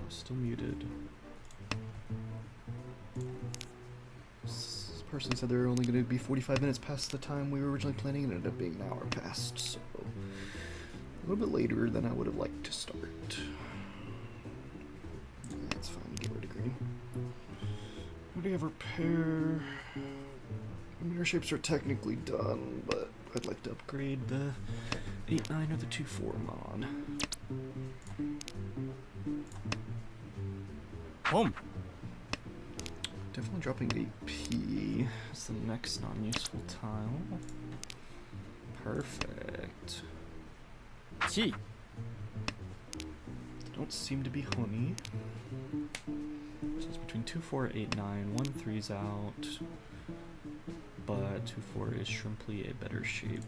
still muted. This person said they were only going to be 45 minutes past the time we were originally planning, and it ended up being an hour past, so a little bit later than I would have liked to start. That's fine, get rid of green. What do you have repair? Mirror shapes are technically done, but I'd like to upgrade the 8-9 or the 2-4 mod. Home. Definitely dropping AP is the next non-useful tile. Perfect. Gee. Don't seem to be honey. So it's between 2-4, 8-9, 1-3's out. But 2-4 is shrimply a better shape.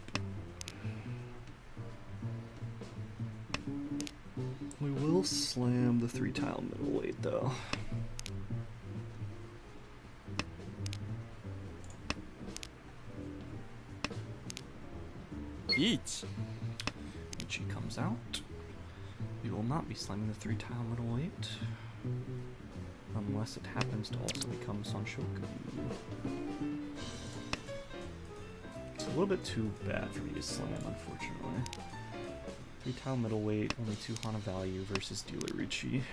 We will slam the 3-tile middleweight though. Each. Ichi comes out. We will not be slamming the 3-tile middleweight. Unless it happens to also become Sanshoku. It's a little bit too bad for me to slam, unfortunately. 3-tile middleweight, only 2 Hana value versus Dealer Ricci.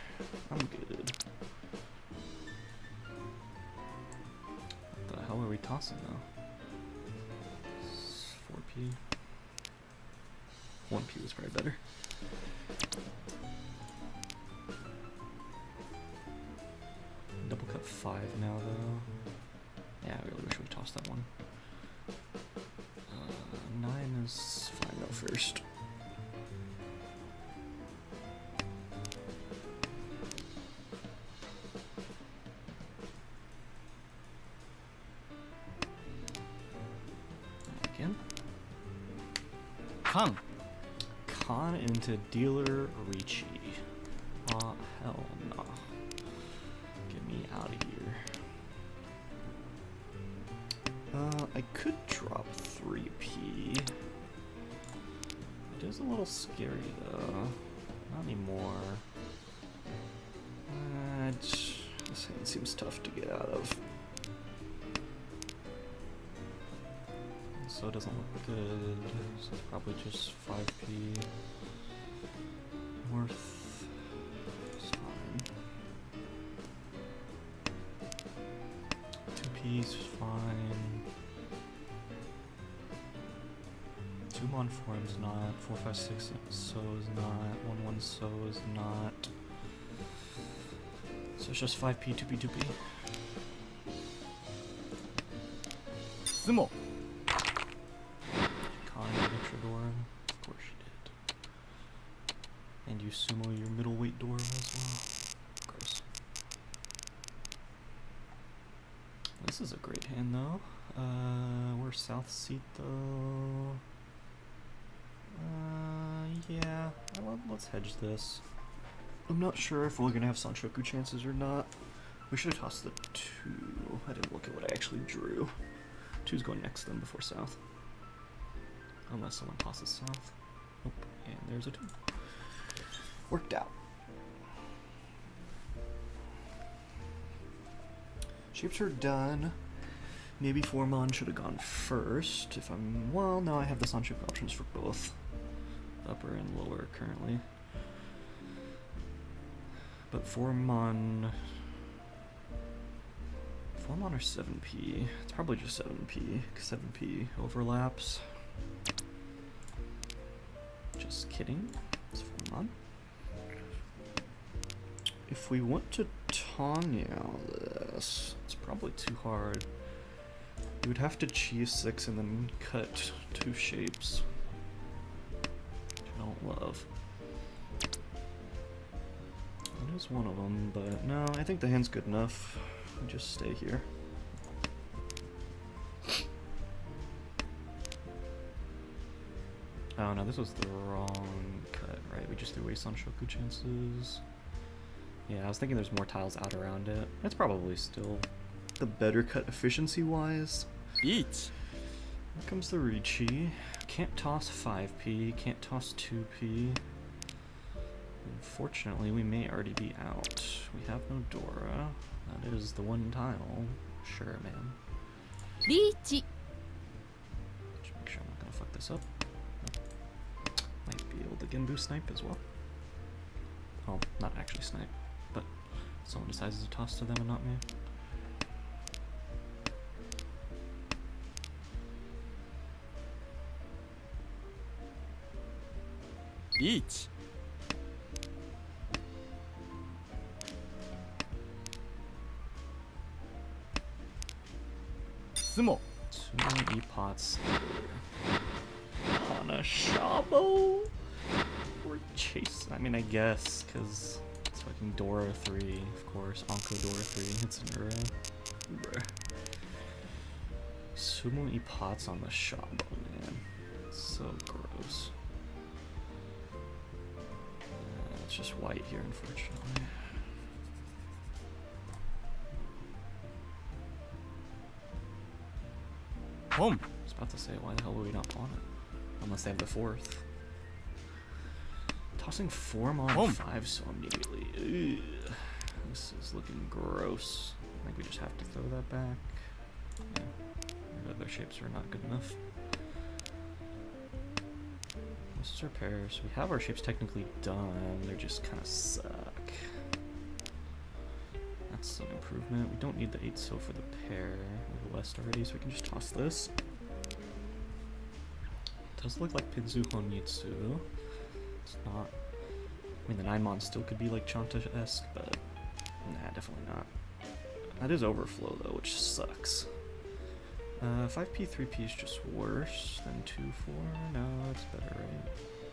I'm good. What the hell are we tossing though? 4P. 1P was probably better. Double cut 5 now though. Yeah, I really wish we tossed that one. 9 is fine though first. Again. Kang. Con into Dealer Ricci. Ah, hell no. Get me out of here. I could drop 3P. It is a little scary though. Not anymore. This hand seems tough to get out of. So it doesn't look good. So it's probably just 5P. Worth. It's fine. 2P's fine. 2 Mon form's not. 4, 5, 6 so is not. 1, 1 so is not. So it's just 5P, 2P, 2P. Sumo. Of course you did. And you sumo your middleweight door as well. Gross. This is a great hand though. We're south seat though. Yeah. Let's hedge this. I'm not sure if we're gonna have Sanshoku chances or not. We should have tossed the 2. I didn't look at what I actually drew. 2's going next then before south. Unless someone tosses south. Nope. And there's a 2. Worked out. Shapes are done. Maybe 4 Mon should have gone first. If I'm... Well, no, I have the Sanshoku options for both. Upper and lower currently. But 4 Mon... 4 Mon or 7P? It's probably just 7P, because 7P overlaps. Just kidding. It's 4 Mon. If we want to Tanya this, it's probably too hard. We would have to cheese 6 and then cut 2 shapes, which I don't love. That is one of them, but no, I think the hand's good enough. We just stay here. Oh no, this was the wrong cut, right? We just threw away Sanshoku chances. Yeah, I was thinking there's more tiles out around it. It's probably still the better cut efficiency-wise. Each. Here comes the Ricci. Can't toss 5P, can't toss 2P. Unfortunately, we may already be out. We have no Dora. That is the one tile. Sure, man. リーチ Just make sure I'm not gonna fuck this up. Might be able to Genbu snipe as well. Well, not actually snipe, but someone decides to toss to them and not me. Each. Sumo. Too many pots on a Shabo. We're chasing. I mean, I guess, because it's fucking Dora 3, of course. Anko Dora 3. It's an Ura. Bruh. Sumo e pots on the Shabo, man. It's so gross. It's just white here, unfortunately. Home. I was about to say, why the hell would we not pawn it? Unless they have the fourth. Tossing 4 on Boom. 5 so immediately. Ugh. This is looking gross. I think we just have to throw that back. Yeah. Our other shapes are not good enough. This is our pairs. We have our shapes technically done. They just kind of suck. That's an improvement. We don't need the 8 so for the pair. We have the west already, so we can just toss this. Does look like Pinzu Honitsu. It's not. I mean, the 9-mon still could be like Chanta-esque, but nah, definitely not. That is overflow though, which sucks. 5p, 3p is just worse than 2-4. No, it's better, right?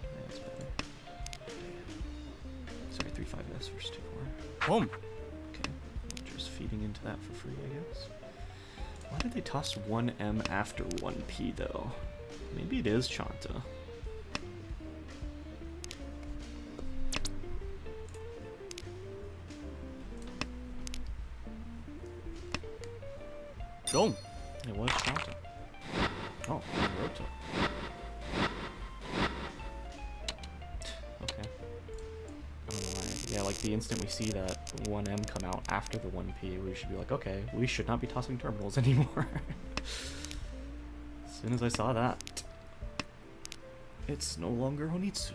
Yeah, it's better. Sorry, 3-5s versus 2-4. Home. Okay, just feeding into that for free, I guess. Why did they toss 1m after 1p though? Maybe it is Chanta. Go. It was Chanta. Oh, Naruto. Okay. I don't know why. Yeah, like the instant we see that 1M come out after the 1P, we should be like, okay, we should not be tossing terminals anymore. As soon as I saw that, it's no longer Honitsu.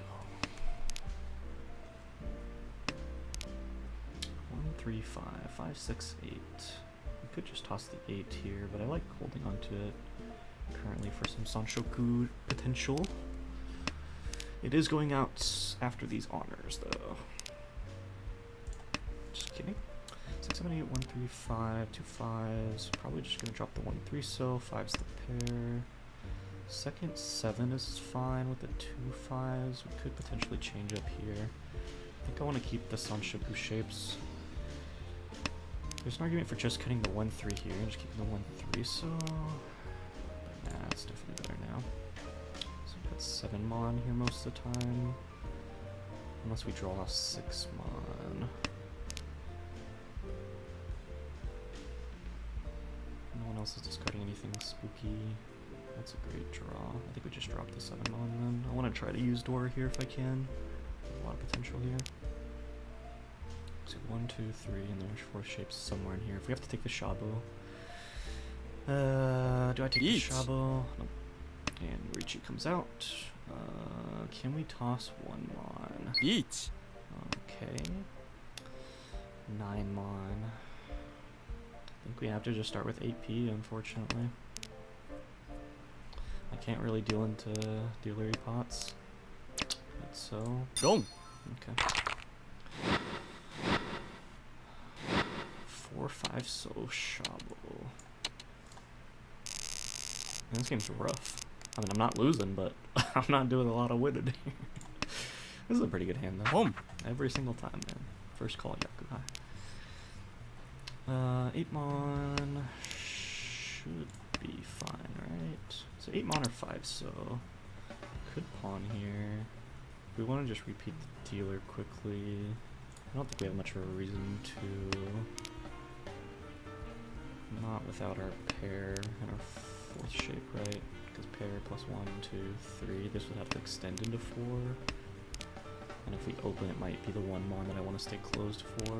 1, 3, 5, 5, 6, 8. We could just toss the 8 here, but I like holding on to it currently for some Sanshoku potential. It is going out after these honors, though. Just kidding. 6, 7, 8, 1, 3, 5, 2 5s. Probably just gonna drop the 1, 3 so. 5's the pair. Second 7 is fine with the 2 5s. We could potentially change up here. I think I want to keep the Sanshoku shapes. There's an argument for just cutting the 1 3 here and just keeping the 1 3 so. But nah, it's definitely better now. So we got 7 mon here most of the time. Unless we draw 6 mon. No one else is discarding anything spooky. That's a great draw. I think we just dropped the 7 mon then. I want to try to use Dora here if I can. There's a lot of potential here. So 1, 2, 3, and there's 4 shapes somewhere in here. If we have to take the Shabo. Do I take the Shabo? Nope. And Richi comes out. Can we toss 1 mon? Each. Okay. 9 mon. I think we have to just start with 8p, unfortunately. I can't really deal into dealery pots. That's so. Go. Okay. 4, 5 so Shabo. Man, this game's rough. I mean, I'm not losing, but I'm not doing a lot of winning here. This is a pretty good hand, though. Home. Every single time, man. First call, Yakuhai. 8 mon should be fine, right? So 8 mon or 5 so. Could pawn here. We want to just repeat the dealer quickly. I don't think we have much of a reason to. Not without our pair and our 4th shape, right? Because pair plus 1, 2, 3. This would have to extend into 4. And if we open, it might be the one mon that I want to stay closed for.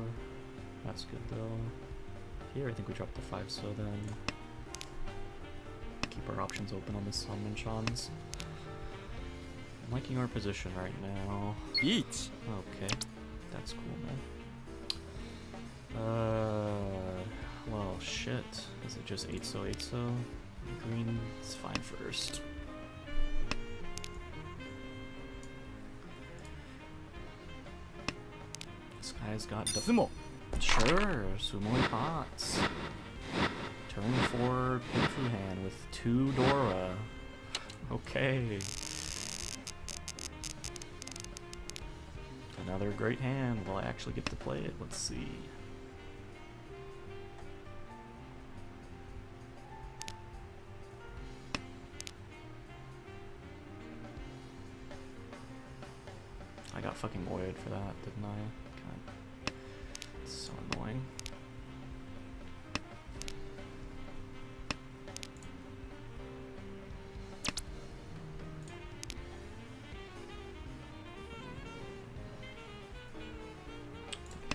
That's good though. Here, I think we drop the 5 so then. Keep our options open on the Sun and Chans. I'm liking our position right now. Each. Okay, that's cool, man. Well, shit. Is it just 8-so, 8-so? Green's fine first. This guy's got the Sumo. Sure, Sumoi Pots. Turn 4 Pinfu hand with 2 Dora. Okay. Another great hand. Will I actually get to play it? Let's see. I got fucking voided for that, didn't I? God. It's so annoying.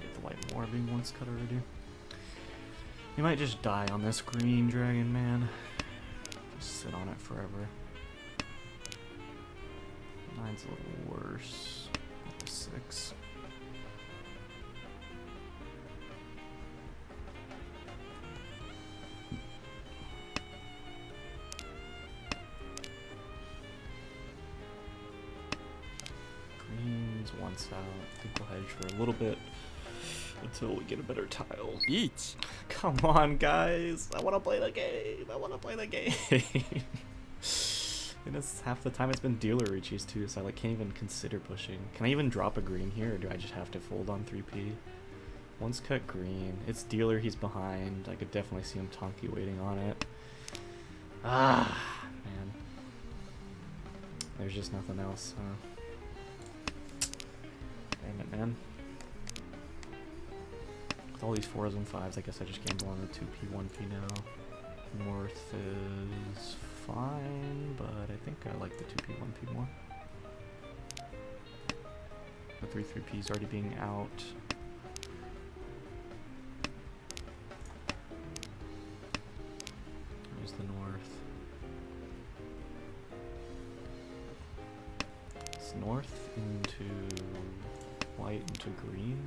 Get the white morbing once cut already. You might just die on this green dragon, man. Just sit on it forever. 9's a little worse. 6. Green's once out. I think we'll hedge for a little bit until we get a better tile. Each. Come on, guys. I want to play the game. I want to play the game. And it's half the time it's been dealer reaches too, so I like can't even consider pushing. Can I even drop a green here, or do I just have to fold on 3p? Once cut green. It's dealer, he's behind. I could definitely see him Tonki waiting on it. Ah, man. There's just nothing else, huh? Damn it, man. With all these 4s and 5s, I guess I just gamble on the 2p, 1p now. North is fine, but I think I like the 2p, 1p more. The 3-3p is already being out. There's the north. It's north into white into green.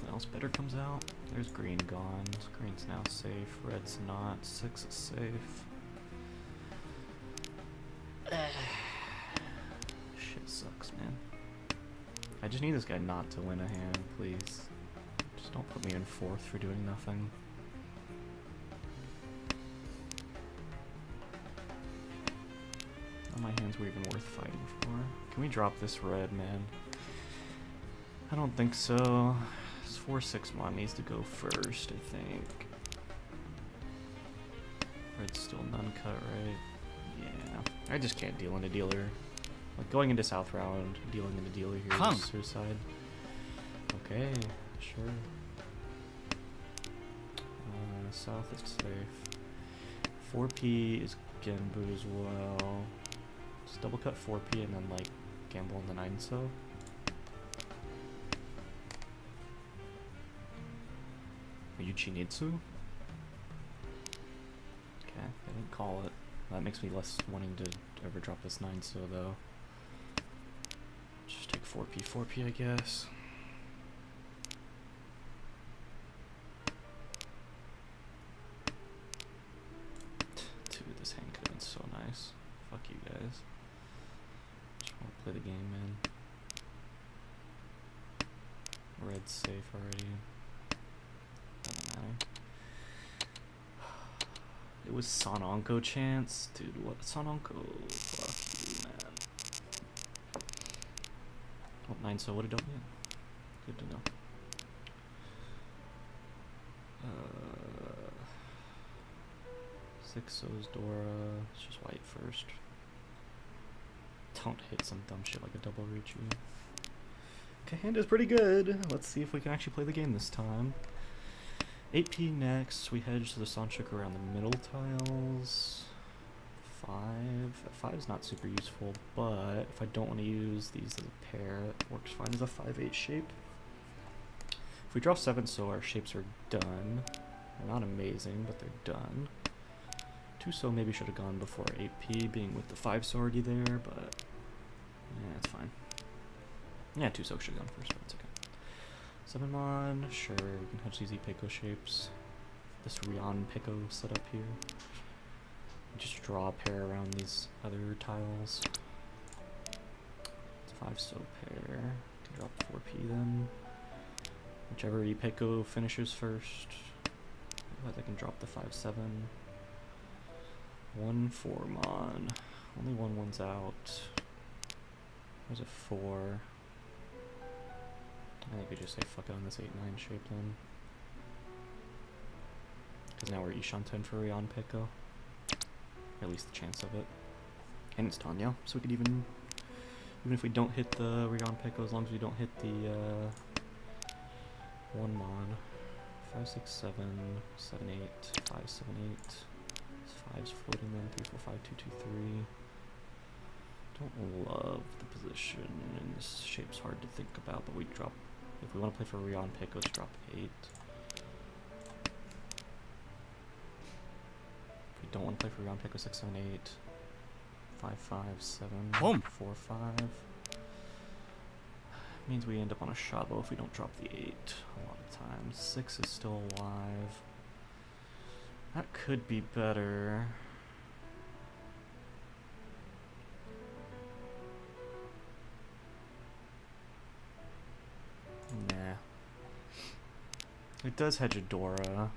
Else better comes out. There's green gone. Green's now safe. Red's not. 6 is safe. Shit sucks, man. I just need this guy not to win a hand, please. Just don't put me in 4th for doing nothing. None of my hands were even worth fighting for. Can we drop this red, man? I don't think so. 4-6 mon needs to go first, I think. Red's still none cut, right? Yeah. I just can't deal into dealer. Like going into south round, dealing into dealer here is suicide. Okay, sure. South is safe. 4p is Genbu as well. Just double cut 4p and then like gamble in the 9-so. Yuchinitsu? Okay, I didn't call it. That makes me less wanting to ever drop this 9-so though. Just take 4p, 4p I guess. Dude, this hand could have been so nice. Fuck you guys. Just want to play the game, man. Red's safe already. Doesn't matter. It was Sononko chance? Dude, what? Sononko. Fuck you, man. Oh, 9-so would have done it. Good to know. 6-so's Dora. It's just white first. Don't hit some dumb shit like a double reach. Okay, hand is pretty good. Let's see if we can actually play the game this time. 8p next. We hedge to the Sanshuk around the middle tiles. 5 is not super useful, but if I don't want to use these as a pair, it works fine as a 5-8 shape. If we draw 7, so our shapes are done. They're not amazing, but they're done. 2 so maybe should have gone before 8p, being with the 5 so already there, but yeah, it's fine. Yeah, 2 so should have gone first, but it's okay. 7 mon, sure, we can hedge these Ipeko shapes. This Rion Pico setup here. Just draw a pair around these other tiles. It's 5 so pair. Can drop 4p then. Whichever Ipeko finishes first. Otherwise I can drop the 5-7. 1 4 mon. Only 1's out. There's a 4. I think we just say fuck it on this 8-9 shape then. Because now we're Ishanten for Rion Pico. At least the chance of it. And it's Tanya, so we could even if we don't hit the Rion Pico, as long as we don't hit the 1 mon. 5 6 7 7 8 5 7 8. This 5's floating then 3 4 5 2 2 3. Don't love the position, and this shape's hard to think about, but we drop. If we want to play for Rion Pico, let's drop 8. Don't want to play for Rion Pico 6 7 8 5 5 7 Boom. 4 5. Means we end up on a Shabo if we don't drop the 8 a lot of times. 6 is still alive. That could be better. Nah. It does hedge Adora.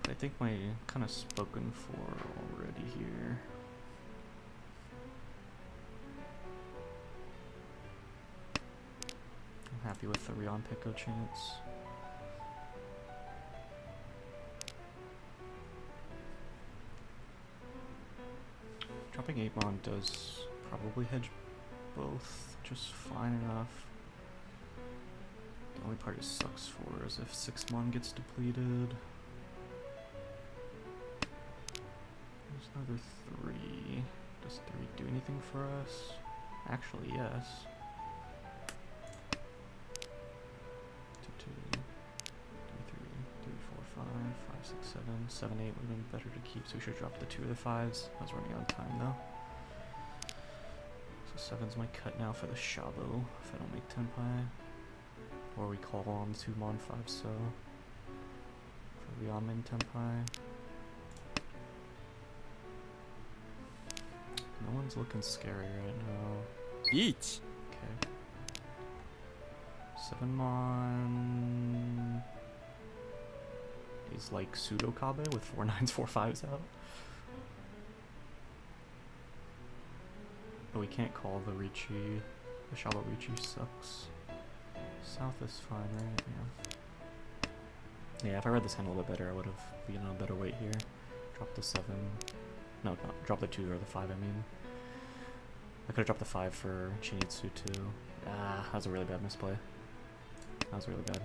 I think my kind of spoken for already here. I'm happy with the Rion Pico chance. Dropping 8 mon does probably hedge both just fine enough. The only part it sucks for is if 6 mon gets depleted. There's another 3. Does 3 do anything for us? Actually, yes. 2 2 3 3 3 4 5 5 6 7 7 8 would have been better to keep, so we should drop the 2 of the 5s. I was running out of time though. So 7's my cut now for the Shabo if I don't make Tenpai. Or we call on 2 mon 5 so for Ryamen Tenpai. No one's looking scary right now. Each. Okay. 7 mon is like pseudo Kabe with 4 9s, 4 5s out. But we can't call the Ricci. The Shabo Ricci sucks. South is fine, right? Yeah. Yeah, if I read this hand a little bit better, I would have been on a better weight here. Drop the 7. No, not drop the 2 or the 5, I mean. I could have dropped the 5 for Chinitsu too. Ah, that was a really bad misplay. That was really bad.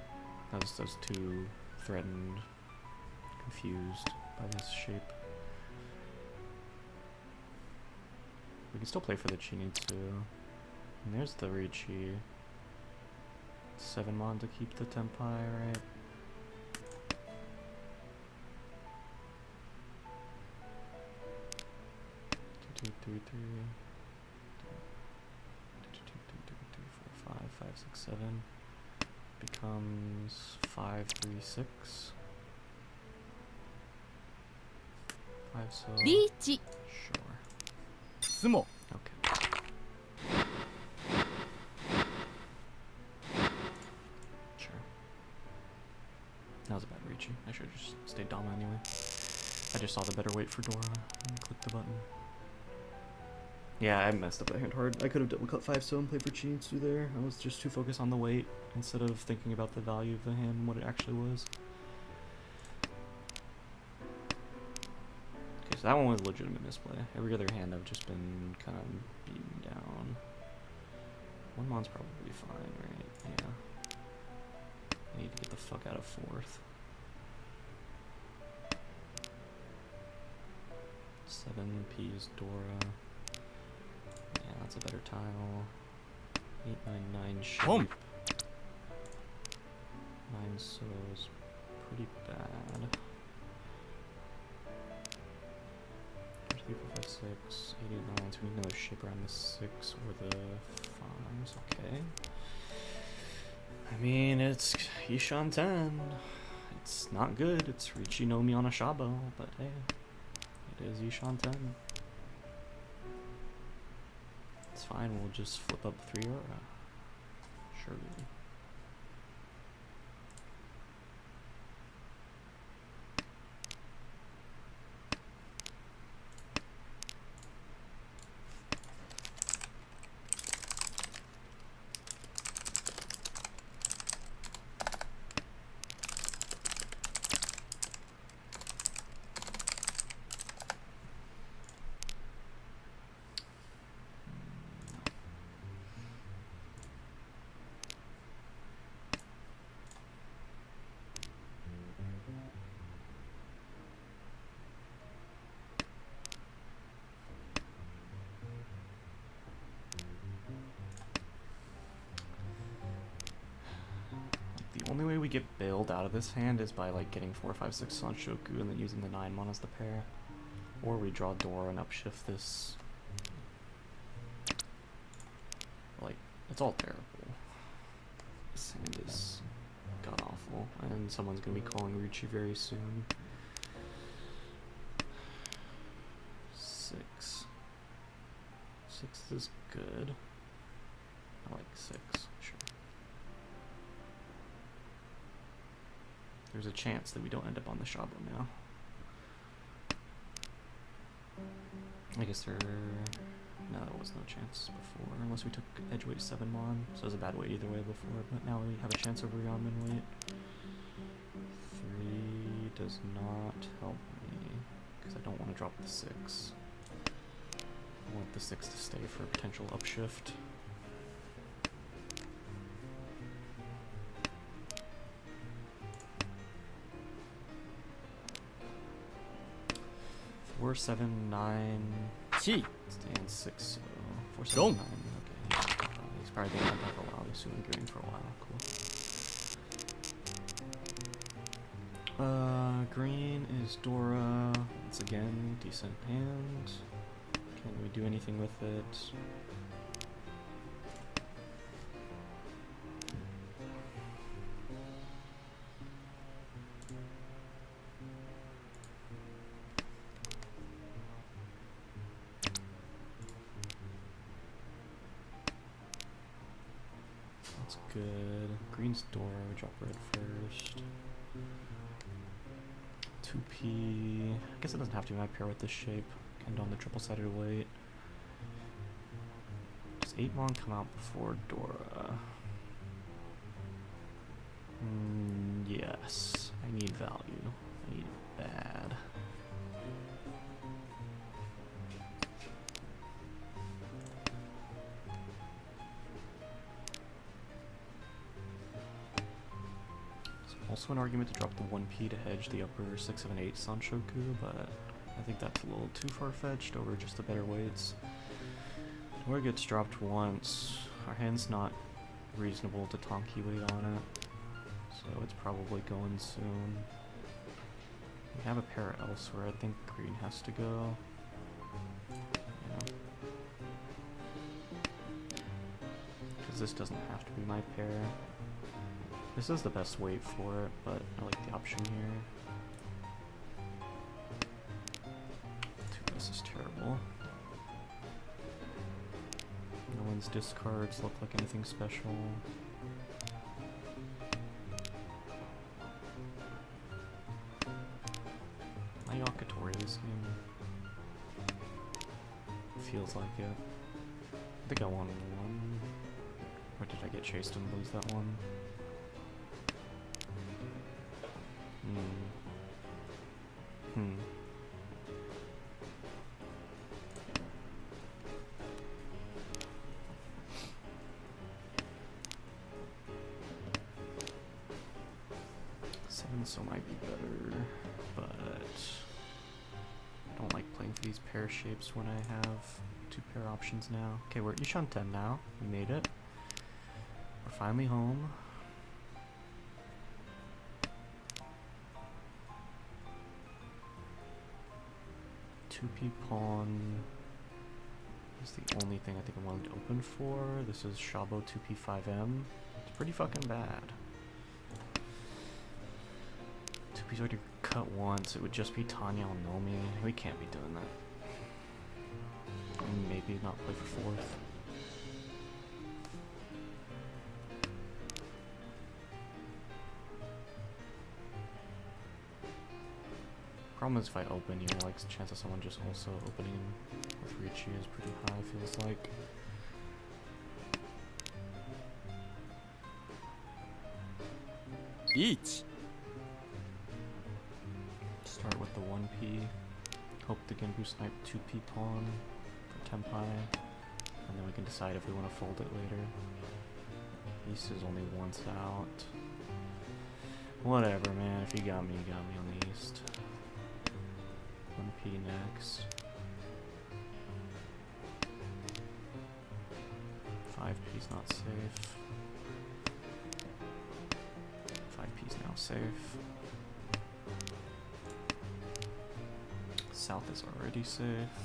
I was too threatened, confused by this shape. We can still play for the Chinitsu. And there's the Ricci. 7 mon to keep the Tenpai, right? Two, 3 3 4 5 5 6 7 becomes 5 3 6 5 so リーチ sure 相撲 okay sure that was a bad Ricci. I should have just stayed Dama anyway. I just saw the better weight for Dora and clicked the button. Yeah, I messed up that hand hard. I could have double cut 5 so and played for Chinitsu there. I was just too focused on the weight instead of thinking about the value of the hand and what it actually was. Okay, so that one was a legitimate misplay. Every other hand I've just been kind of beaten down. 1 mon's probably fine, right? Yeah. I need to get the fuck out of 4th. 7p is Dora. Yeah, that's a better tile. 899 shape. Boom. 9 so is pretty bad. 3, 4, 5, 6, 8, 9. So we need another shape around the 6 or the 5s. Okay. I mean, it's Ishan 10. It's not good. It's Riichi no Mi on a Shabo, but hey, it is Ishan 10. It's fine. We'll just flip up 3 aura. Surely. The only way we get bailed out of this hand is by like getting 4, 5, 6 Sanshoku and then using the 9 mana as the pair. Or we draw Dora and upshift this. Like, it's all terrible. This hand is god awful. And someone's gonna be calling Riichi very soon. 6. 6 is good. I like 6, sure. There's a chance that we don't end up on the Shabo now. I guess there was no chance before, unless we took edge weight 7 mon, so it was a bad weight either way before, but now we have a chance over Yamen weight. 3 does not help me, because I don't want to drop the 6. I want the 6 to stay for a potential upshift. 4, 7, 9. Chi. Stand 6, so 4, 7, 9. Okay. He's probably been on that for a while. I assume green for a while. Cool. Green is Dora. Once again, decent hand. Can we do anything with it? That's good. Green's Dora, we drop red first. 2p. I guess it doesn't have to be my pair with this shape. And on the triple-sided weight. Does 8 mon come out before Dora? Yes. I need value. I need it bad. Also an argument to drop the 1p to hedge the upper 6, 7, 8 Sanshoku, but I think that's a little too far-fetched over just the better weights. Dora gets dropped once. Our hand's not reasonable to Tonki weight on it, so it's probably going soon. We have a pair elsewhere. I think green has to go. Yeah. Because this doesn't have to be my pair. This is the best weight for it, but I like the option here. 2S is terrible. No one's discards look like anything special. My Yakatori this game. Feels like it. I think I won 1. Or did I get chased and lose that one? So might be better, but I don't like playing for these pair shapes when I have 2 pair options now. Okay, we're at Ishan 10 now. We made it. We're finally home. Two P pawn is the only thing I think I'm willing to open for. This is Shabo 2P5M. It's pretty fucking bad. 2P's already cut once. It would just be Tanya on Nomi. We can't be doing that. And maybe not play for 4th. Problem is if I open here, like the chance of someone just also opening with Ricci is pretty high, feels like. Each. Start with the 1P. Hope the Genbu snipe 2P pawn for Tenpai. And then we can decide if we want to fold it later. East is only once out. Whatever, man. If you got me on the East. 1P next. 5P's not safe. 5P's now safe. South is already safe.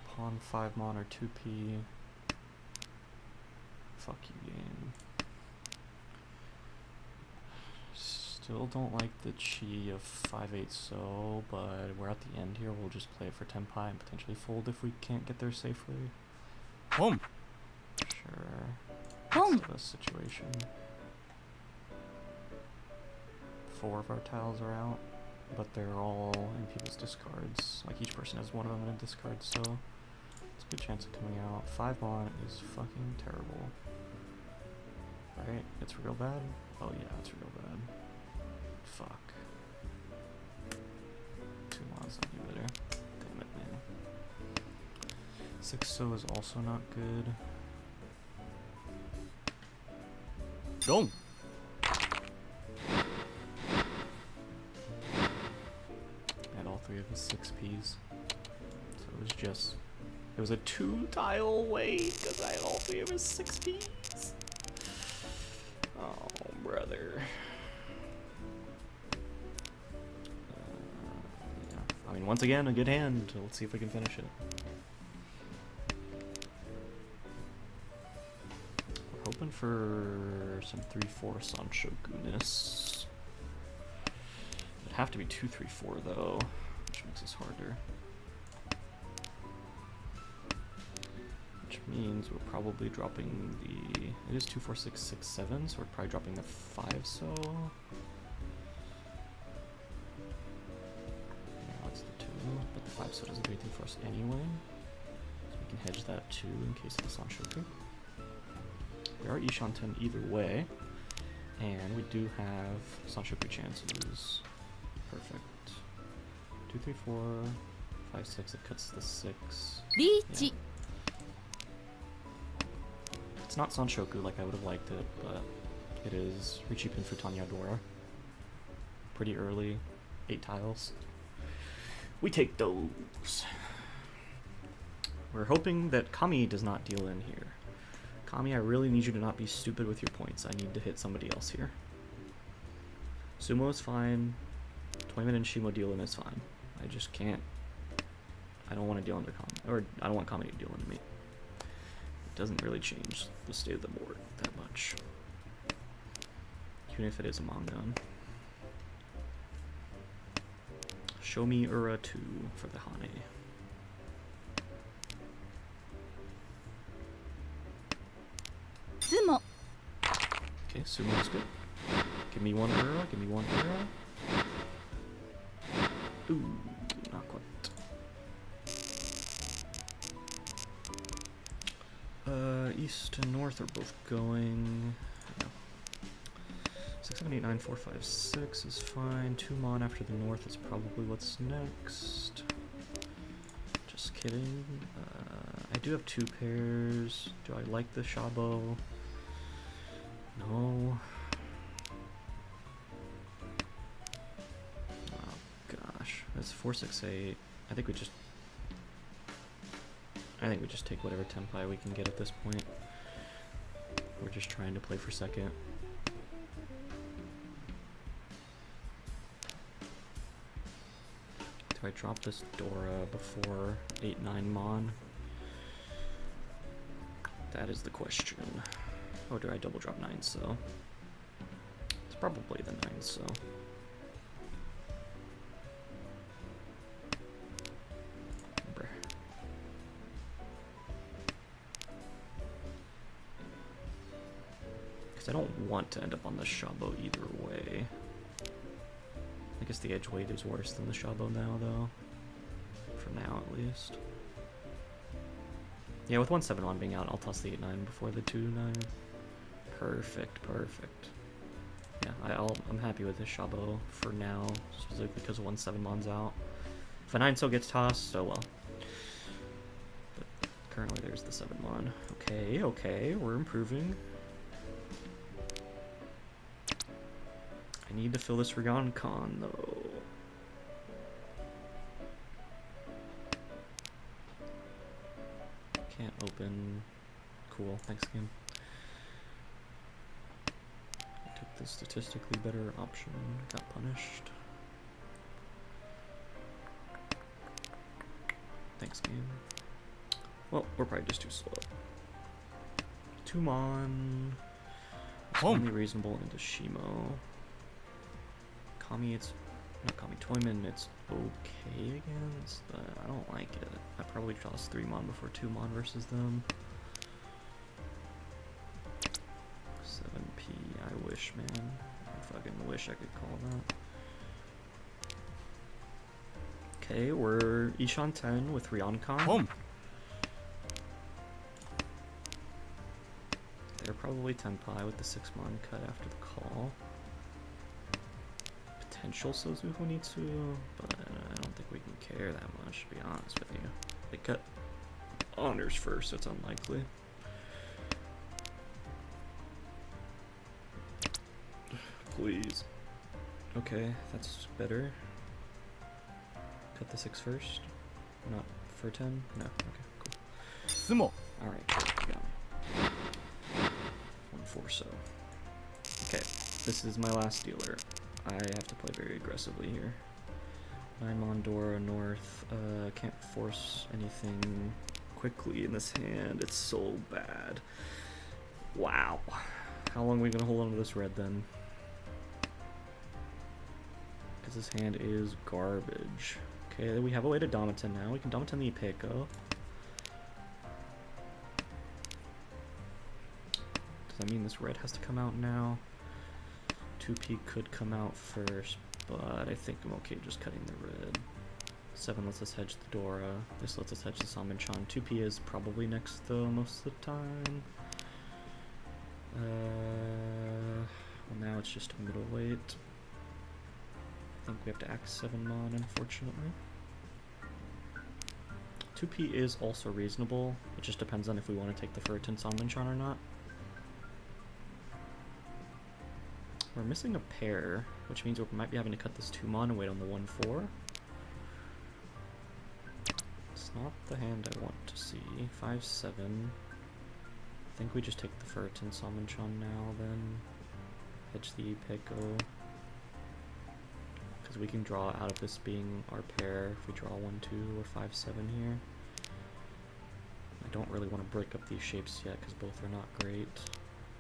Pawn 5 mon or 2P. Fuck you, game. Still don't like the chi of 5-8 so, but we're at the end here. We'll just play it for Tenpai and potentially fold if we can't get there safely. Home. Sure. Home. That's the situation. 4 of our tiles are out, but they're all in people's discards. Like each person has one of them in a discard, so it's a good chance of coming out. 5 mon is fucking terrible. Right? It's real bad? Oh yeah, it's real bad. Fuck. 2 mon's not any better. Damn it, man. 6 so is also not good. Dong. Had all 3 of his 6Ps. So it was just... It was a 2 tile wait because I had all 3 of his 6Ps. Oh, brother. Yeah. I mean, once again, a good hand. Let's see if we can finish it. We're hoping for some 3-4 Sanshoku-ness. It'd have to be 2-3-4 though, which makes this harder. Which means we're probably dropping the... It is 2-4-6-6-7, so we're probably dropping the 5 so. Yeah, that's the 2, but the 5 so doesn't do anything for us anyway. So we can hedge that too in case of the Sanshoku. We are Ishan 10 either way, and we do have Sanshoku chances. Perfect. 2, 3, 4, 5, 6. It cuts the 6. Reach. Yeah. It's not Sanshoku like I would have liked it, but it is Ricci Pin Futanya Dora. Pretty early. 8 tiles. We take those. We're hoping that Kami does not deal in here. Kami, I really need you to not be stupid with your points. I need to hit somebody else here. Sumo is fine. Toyman and Shimo deal in is fine. I just can't. I don't want to deal into Kami. Or I don't want Kami to deal into me. It doesn't really change the state of the board that much. Even if it is a Mongon. Show me Ura 2 for the Hane. Sumo. Okay, Sumo is good. Give me 1 Ura, give me 1 Ura. Ooh, not quite. East and north are both going. No. 6, 7, 8, 9, 4, 5, 6 is fine. 2 mon after the north is probably what's next. Just kidding. I do have 2 pairs. Do I like the Shabo? No. That's 468. I think we just take whatever tempi we can get at this point. We're just trying to play for second. Do I drop this Dora before 8-9 Mon? That is the question. Oh, do I double drop 9 so? It's probably the 9 so. I don't want to end up on the Shabo either way. I guess the edge weight is worse than the Shabo now, though. For now, at least. Yeah, with 1-7 being out, I'll toss the 8-9 before the 2-9. Perfect, perfect. Yeah, I'm happy with this Shabo for now, specifically because 1-7 out. If a 9 so gets tossed, oh well. But currently there's the 7 mon. Okay, okay, we're improving. I need to fill this Con though. Can't open. Cool, thanks game. I took the statistically better option, got punished. Thanks game. Well, we're probably just too slow. 2 mon. It's only reasonable into Shimo. Kami, it's not Kami Toyman, it's okay against, but I don't like it. I probably toss 3 mon before 2 mon versus them. 7p, I wish, man. I fucking wish I could call that. Okay, we're Ishan 10 with Ryoncon. They're probably 10 pi with the 6 mon cut after the call. Potential Sozuho needs to, but I don't think we can care that much, to be honest with you. They cut honors first, so it's unlikely. Please. Okay, that's better. Cut the 6 first. Not for 10? No, okay, cool. Sumo. Alright, got me. 1-4 so. Okay, this is my last dealer. I have to play very aggressively here. 9 mon Dora north. Can't force anything quickly in this hand. It's so bad. Wow. How long are we gonna hold on to this red then? Because this hand is garbage. Okay, we have a way to Domiton now. We can Domiton the Ipeco. Does that mean this red has to come out now? 2p could come out first, but I think I'm okay just cutting the red. 7 lets us hedge the Dora. This lets us hedge the Salmon-chan. 2p is probably next though most of the time. Well now it's just a middleweight. I think we have to act 7 mon, unfortunately. 2p is also reasonable. It just depends on if we want to take the Furton Salmon-chan or not. We're missing a pair, which means we might be having to cut this 2 mon and wait on the 1-4. It's not the hand I want to see. 5-7. I think we just take the Furton Salmon-chan now then. Hedge the Ipeco. Because we can draw out of this being our pair if we draw 1-2 or 5-7 here. I don't really want to break up these shapes yet because both are not great.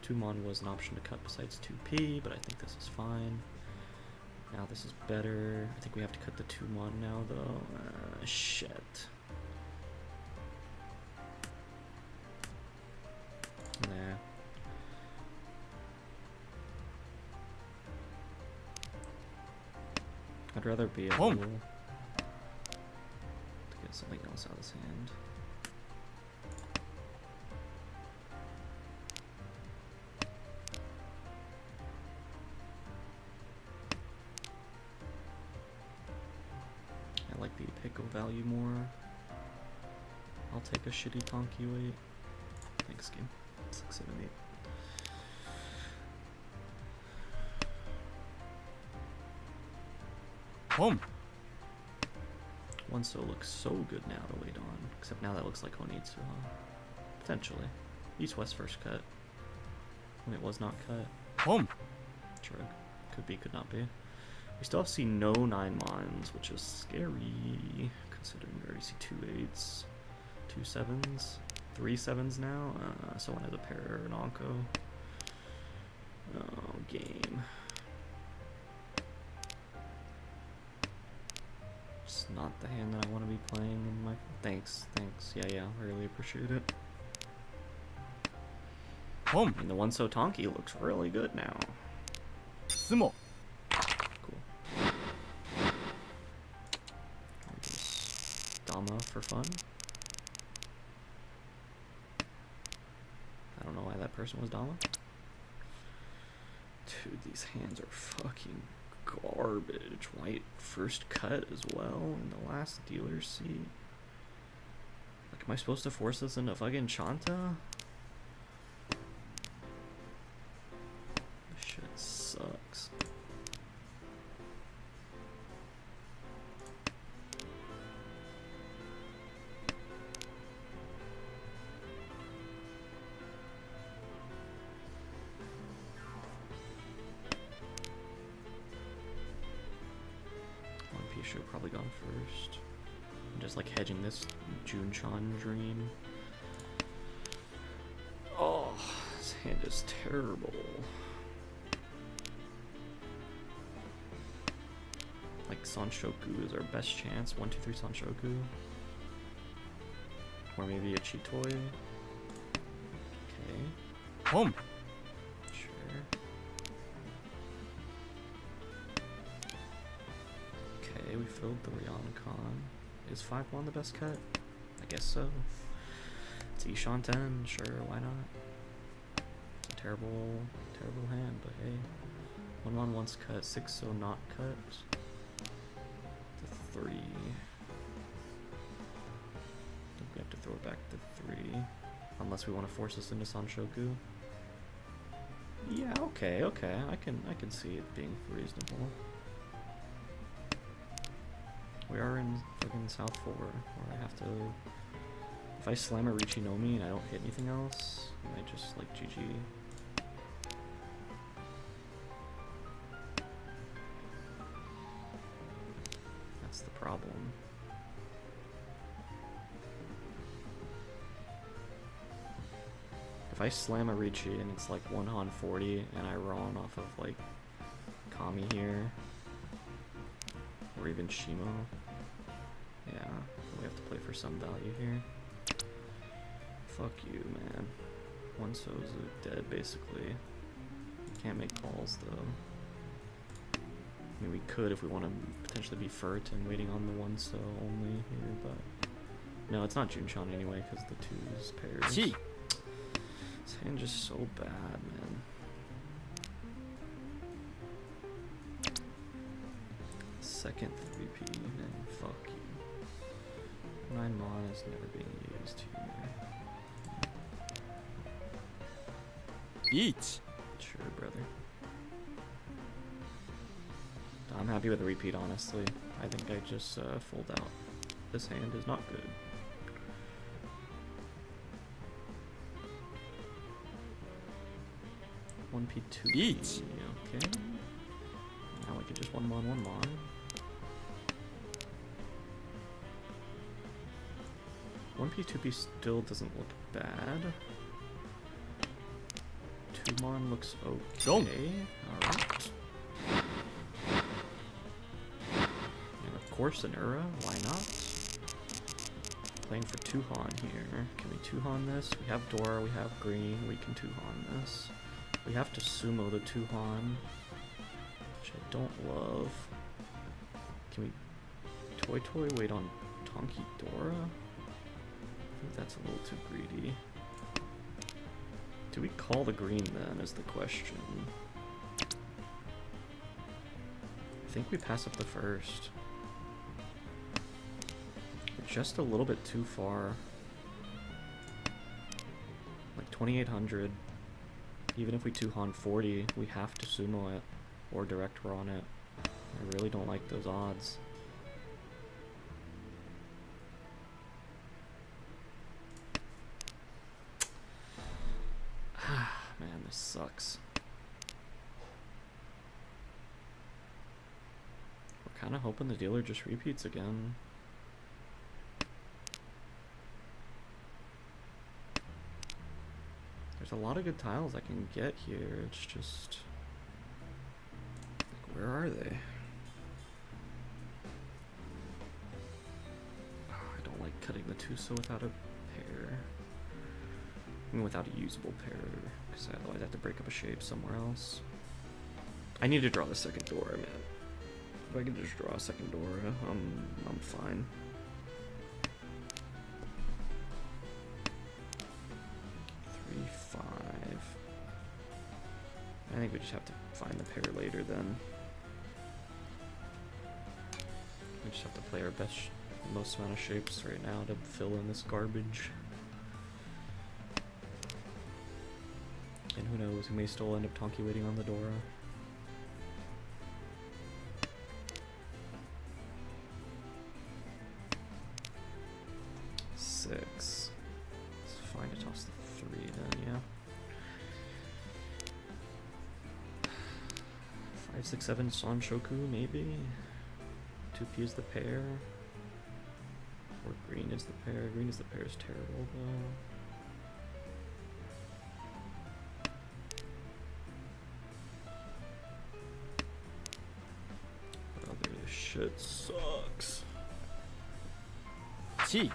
2 mon was an option to cut besides 2p, but I think this is fine. Now this is better. I think we have to cut the 2 mon now though. Shit. Nah. I'd rather be able to get something else out of this hand. I like the Ipeco value more. I'll take a shitty Tonki weight. Thanks, game. 6, 7, 8. One so looks so good now to wait on. Except now that looks like Onitsu, huh? Potentially. East-west first cut. When it was not cut. Home. Shrug. Could be, could not be. We still see no 9 mines, which is scary. Considering we already see 2 8s, 2 7s, 3 7s now. Someone has a pair and Onko. Oh, game. It's not the hand that I want to be playing in my... Thanks. Yeah, really appreciate it. Home. And the one so Tonki looks really good now. Sumo. Cool. Dama for fun. I don't know why that person was Dama. Dude, these hands are fucking garbage. White first cut as well in the last dealer's seat. Like, am I supposed to force this into fucking Chanta? This shit sucks. Should have probably gone first. I'm just like hedging this Junchan dream. Oh, this hand is terrible. Like Sanshoku is our best chance. 1, 2, 3 Sanshoku. Or maybe a Chitoi. Okay. Home. Sure. Okay, we filled the Ryonicon. Is 5-1 the best cut? I guess so. It's Ishan 10, sure, why not? It's a terrible hand, but hey. 1-1 once cut, 6 so not cut. The 3. I think we have to throw it back to 3. Unless we want to force us into Sanshoku. Yeah, okay. I can see it being reasonable. We are in fucking South 4, where I have to... If I slam a Richinomi and I don't hit anything else, I might just, like, GG. That's the problem. If I slam a Richi and it's, like, 1 Han 40, and I run off of, like, Kami here, or even Shimo. Yeah, we have to play for some value here. Fuck you, man. One so's dead, basically. We can't make calls, though. I mean, we could if we want to potentially be Furt and waiting on the one so only here, but... No, it's not Junchan anyway, because the 2's pairs. Gee. This hand just so bad, man. Second 3P, and fuck you. 9 Mon is never being used here. Each. Sure, brother. I'm happy with the repeat, honestly. I think I just fold out. This hand is not good. One P, 2 P. Each. Okay. Now we can just 1 Mon, 1 Mon. 1P, 2P still doesn't look bad. 2 Mon looks okay. Alright. And of course an Ura, why not? Playing for 2 Han here. Can we 2 Han this? We have Dora, we have green, we can 2 Han this. We have to sumo the 2 Han, which I don't love. Can we Toy wait on Tonki Dora? I think that's a little too greedy. Do we call the green then, is the question. I think we pass up the first. We're just a little bit too far. Like 2800. Even if we 2 Han 40, we have to sumo it or direct on it. I really don't like those odds. sucks. We're kind of hoping the dealer just repeats again. There's a lot of good tiles I can get here. It's just, like, where are they? Oh, I don't like cutting the Tuso without a pair. I mean, without a usable pair, because otherwise I have to break up a shape somewhere else. I need to draw the second door, man. If I can just draw a second door, I'm fine. I think we just have to find the pair later then. We just have to play our most amount of shapes right now to fill in this garbage. And who knows, we may still end up Tonki waiting on the Dora. Six. It's fine to toss the 3 then, yeah. 5, 6, 7 Sanshoku maybe. 2P is the pair. Or green is the pair. Green is the pair is terrible though. Brother, this shit sucks. Chi.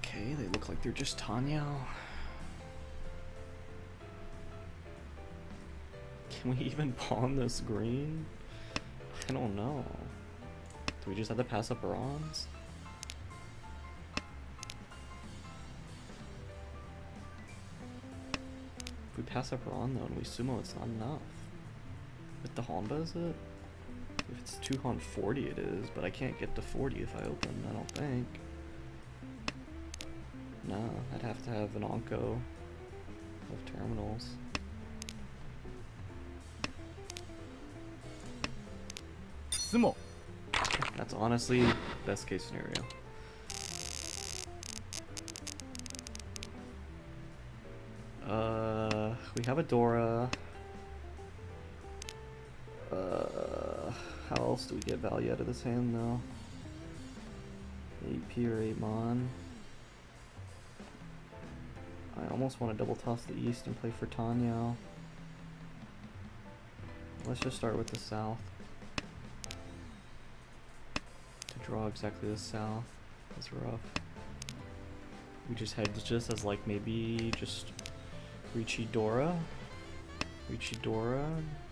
Okay, they look like they're just Tanya. Can we even pawn this green? I don't know. Do we just have to pass up bronze? If we pass up Ron though and we sumo, it's not enough. With the Honda, is it? If it's 2 Hon 40 it is, but I can't get to 40 if I open, I don't think. No, I'd have to have an Onko of terminals. Sumo. That's honestly best case scenario. We have a Dora. How else do we get value out of this hand though? 8P or 8 Mon. I almost want to double toss the East and play for Tanya. Let's just start with the South. To draw exactly the South. That's rough. We just had just as like maybe just Richi Dora.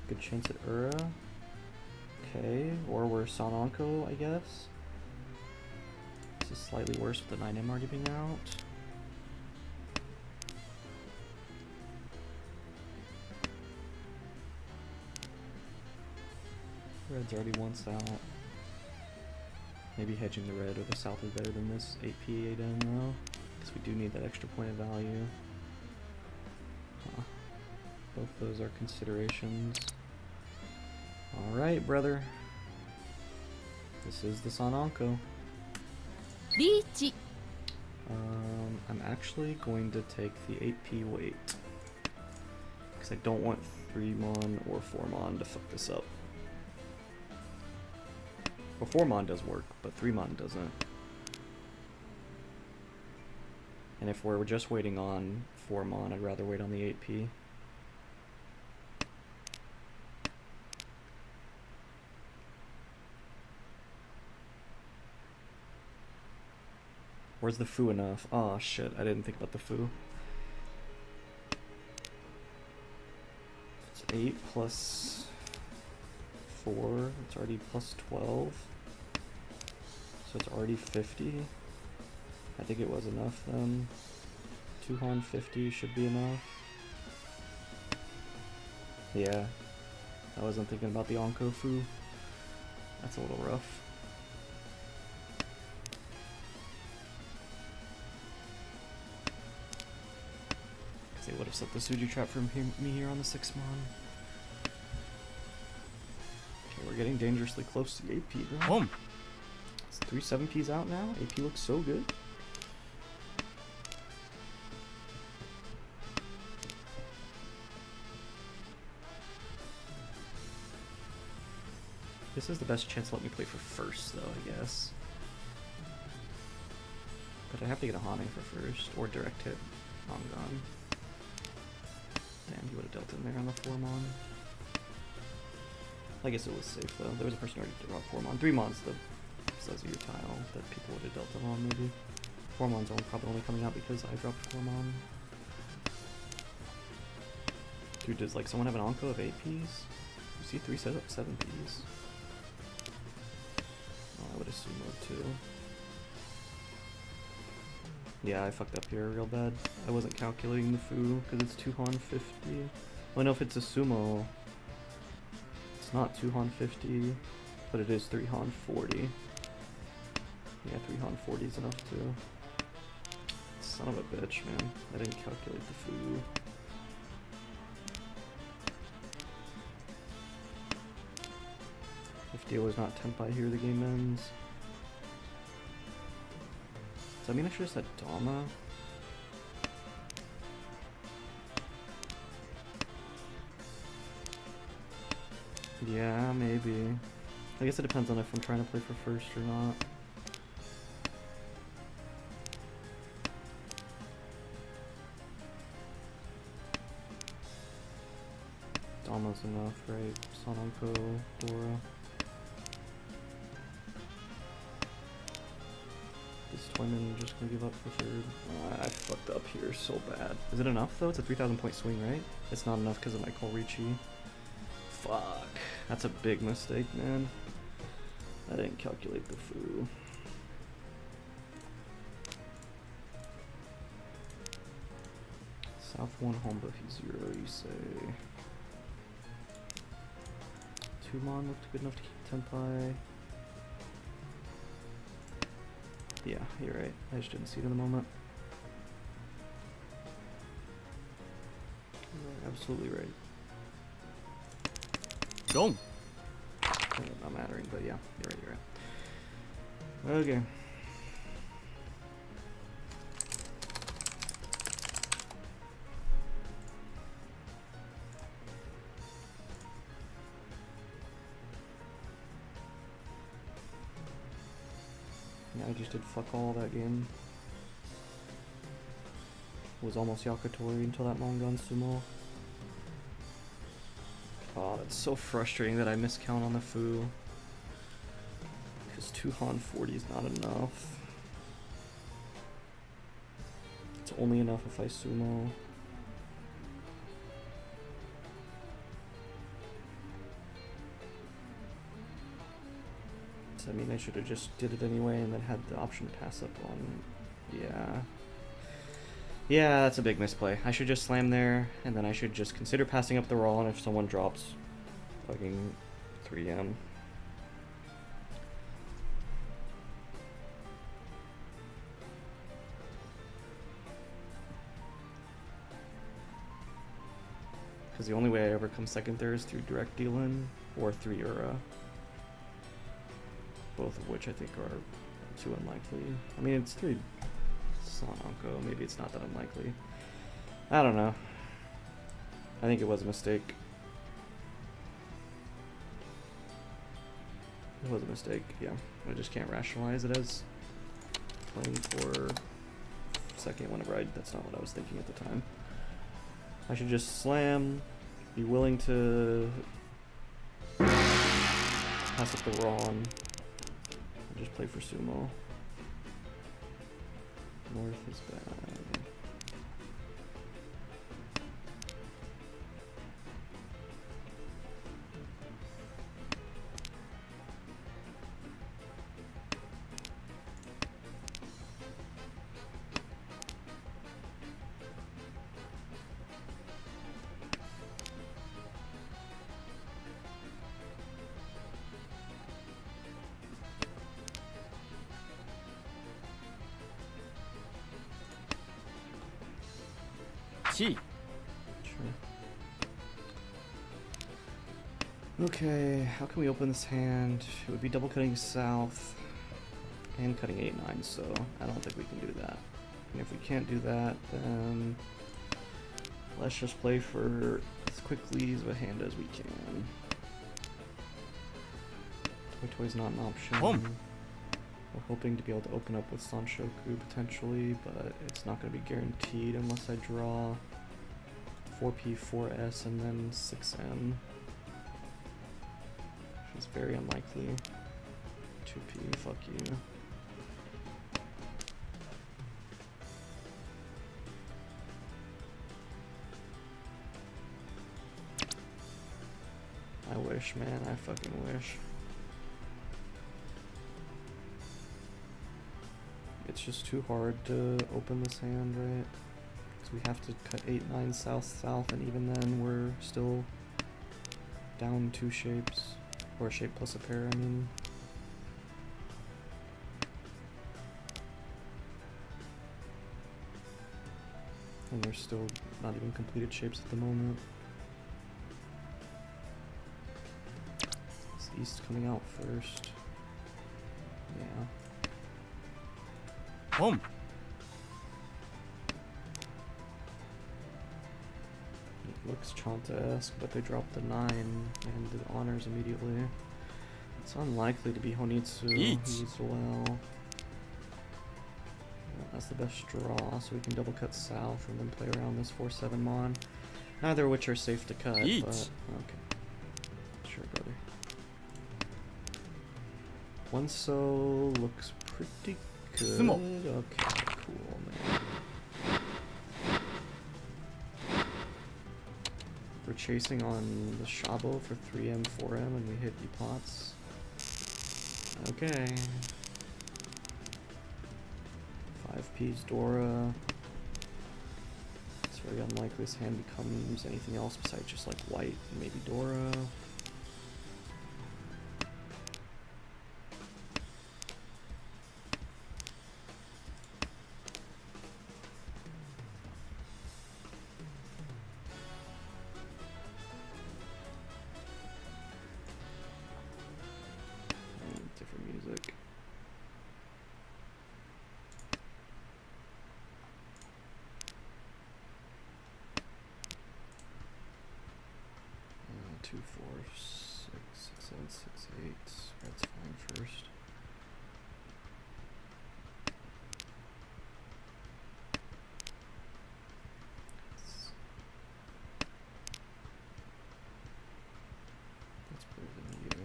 Good chance at Ura. Okay, or we're Sanonko, I guess. This is slightly worse with the 9M already being out. Red's already once out. Maybe hedging the red or the south is better than this 8P 8M though, because we do need that extra point of value. Huh. Both those are considerations. Alright, brother. This is the Sanonko. Richi. I'm actually going to take the 8P weight. Because I don't want 3 Mon or 4 Mon to fuck this up. Well, 4 Mon does work, but 3 Mon doesn't. And if we're just waiting on 4 Mon, I'd rather wait on the 8P. Where's the foo enough? Oh shit, I didn't think about the foo. It's 8 plus 4, it's already plus 12. So it's already 50. I think it was enough then. 2 Hon 50 should be enough. Yeah, I wasn't thinking about the Onko foo. That's a little rough. They would have set the Suji trap for me here on the 6 Mon. Okay, we're getting dangerously close to the 8P though. Home. It's 3 7Ps out now. 8P looks so good. This is the best chance to let me play for first, though, I guess. But I have to get a Hane for first, or direct hit Mongon. Damn, he would have dealt in there on the 4-mon. I guess it was safe, though. There was a person who already dropped 4-mon. 3-mon's the size of your tile that people would have dealt it on, maybe. 4-mon's probably only coming out because I dropped 4-mon. Dude, does like someone have an Onko of 8 Ps? You see 3 set up 7 Ps. Oh, I would assume so too. Yeah, I fucked up here real bad. I wasn't calculating the foo because it's 2 Han 50. Well, no, if it's a sumo, it's not 2 Han 50, but it is 3 Han 40. Yeah, 3 Han 40 is enough too. Son of a bitch, man. I didn't calculate the foo. If Dio is not Tenpai here, the game ends. Does that mean I should have said Dama? Yeah, maybe. I guess it depends on if I'm trying to play for first or not. Dama's enough, right? Sononko, Dora. Is Toyman just gonna give up for third? I fucked up here so bad. Is it enough though? It's a 3,000 point swing, right? It's not enough because of my Kolrichi. Fuck. That's a big mistake, man. I didn't calculate the foo. South 1 home, but he's 0, you say. 2-mon looked good enough to keep Tenpai. Yeah, you're right. I just didn't see it in the moment. You're absolutely right. Go. Not mattering, but yeah, you're right, you're right. Okay. Yeah, I just did fuck all that game. Was almost Yakitori until that Mongon Sumo. Oh, that's so frustrating that I miscount on the foo. Because 2 Han 40 is not enough. It's only enough if I sumo. I mean, I should have just did it anyway and then had the option to pass up on. Yeah. Yeah, that's a big misplay. I should just slam there, and then I should just consider passing up the roll, and if someone drops fucking 3M. Because the only way I ever come second there is through direct deal-in or 3 Ura. Both of which I think are too unlikely. I mean, it's 3 Sononko, maybe it's not that unlikely. I don't know. I think it was a mistake. It was a mistake, yeah. I just can't rationalize it as playing for second whenever that's not what I was thinking at the time. I should just slam, be willing to pass up the Ron. Just play for sumo. North is bad. Chi. Sure. Okay, how can we open this hand? It would be double cutting south and cutting 8-9, so I don't think we can do that. And if we can't do that, then let's just play for as quickly as a hand as we can. Toy Toy's not an option. Home. We're hoping to be able to open up with Sanshoku potentially, but it's not going to be guaranteed unless I draw 4P, 4S, and then 6N. Which is very unlikely. 2P, fuck you. I wish, man, I fucking wish. It's just too hard to open this hand, right? Because we have to cut 8, 9 south, south, and even then we're still down 2 shapes. Or a shape plus a pair, I mean. And there's still not even completed shapes at the moment. Is East coming out first? Yeah. Home. It looks Chanta-esque, but they dropped the 9 and did honors immediately. It's unlikely to be Honitsu. Eats. He's well. Yeah, that's the best draw, so we can double cut south and then play around this 4-7 mon. Neither of which are safe to cut, Eats. but okay. Sure, brother. One so looks pretty good. Sumo. Okay, cool, man. We're chasing on the Shabo for 3M, 4M, and we hit E-Pots. Okay. 5P's Dora. It's very unlikely this hand becomes anything else besides just like white and maybe Dora. Different music. Two, four, six, 7, 6, 8. Red's fine first. Let's put it in you.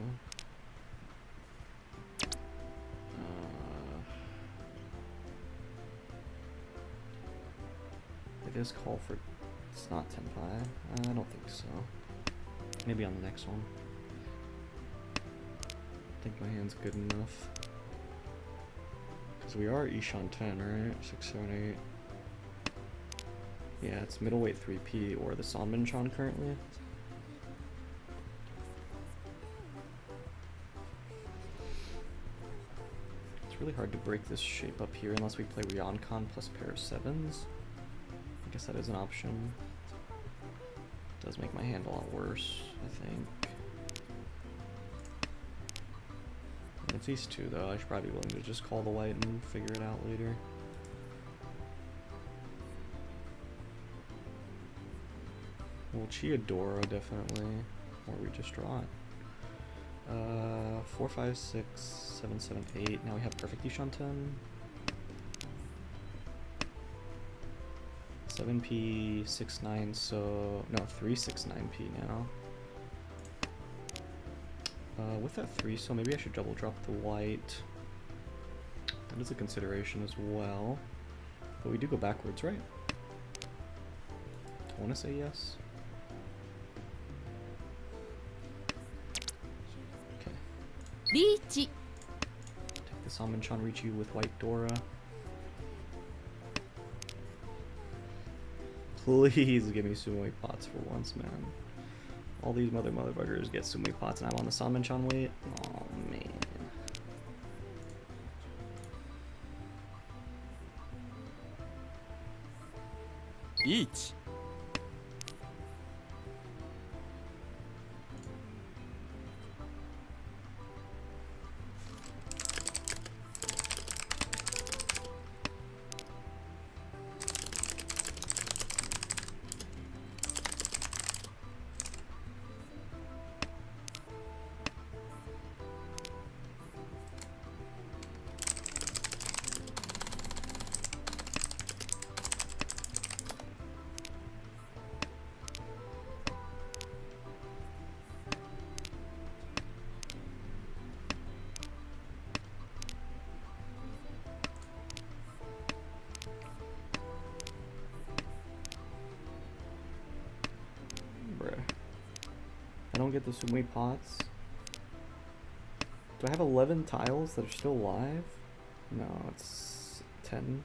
It is call for. It's not Tenpai. I don't think so. Maybe on the next one. I think my hand's good enough. Because we are Ishan 10, right? 6, 7, 8. Yeah, it's middleweight 3P or the Sanminchan currently. It's really hard to break this shape up here unless we play Ryoncon plus pair of 7s. I guess that is an option. Does make my hand a lot worse, I think. It's these two though, I should probably be willing to just call the white and figure it out later. Well, Chiadora definitely, or we just draw it. 4, 5, 6, 7, 7, 8. Now we have perfect Ishan 10. 7P, 6, 9, so no, 3, 6, 9P now. With that 3, so maybe I should double drop the white. That is a consideration as well. But we do go backwards, right? I want to say yes. Okay. Reach. Take the Sanminchan Richu with white Dora. Please give me Sumoi Pots for once, man. All these motherfuckers get Sumoi Pots and I'm on the Sanminchan weight. Oh man. Each. don't get the Sumui pots. Do I have 11 tiles that are still live? No, it's 10.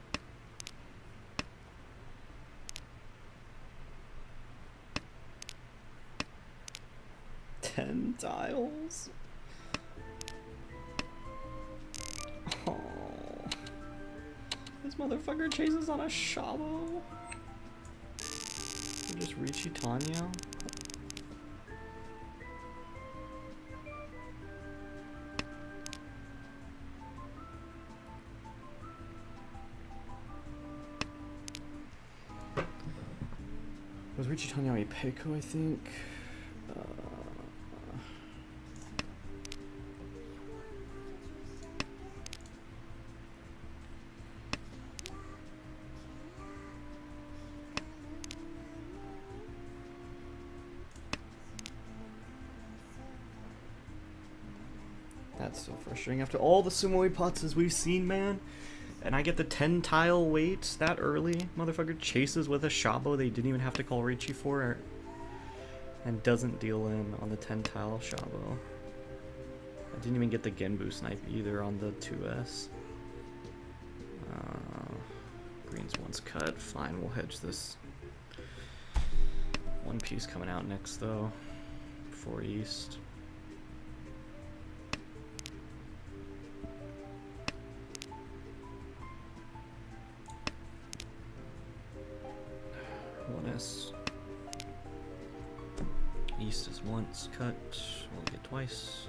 Tiles? Oh. This motherfucker chases on a Shabo. Or just Richie Tanya. It was Richie Tanya Peiko, I think. That's so frustrating. After all the Sumoi pots as we've seen, man, and I get the 10 tile wait that early. Motherfucker chases with a Shabo they didn't even have to call Richie for, and doesn't deal in on the 10 tile Shabo. I didn't even get the Genbu snipe either on the 2S. Green's one's cut. Fine, we'll hedge this. One piece coming out next though, before East. East is once cut, we'll get twice.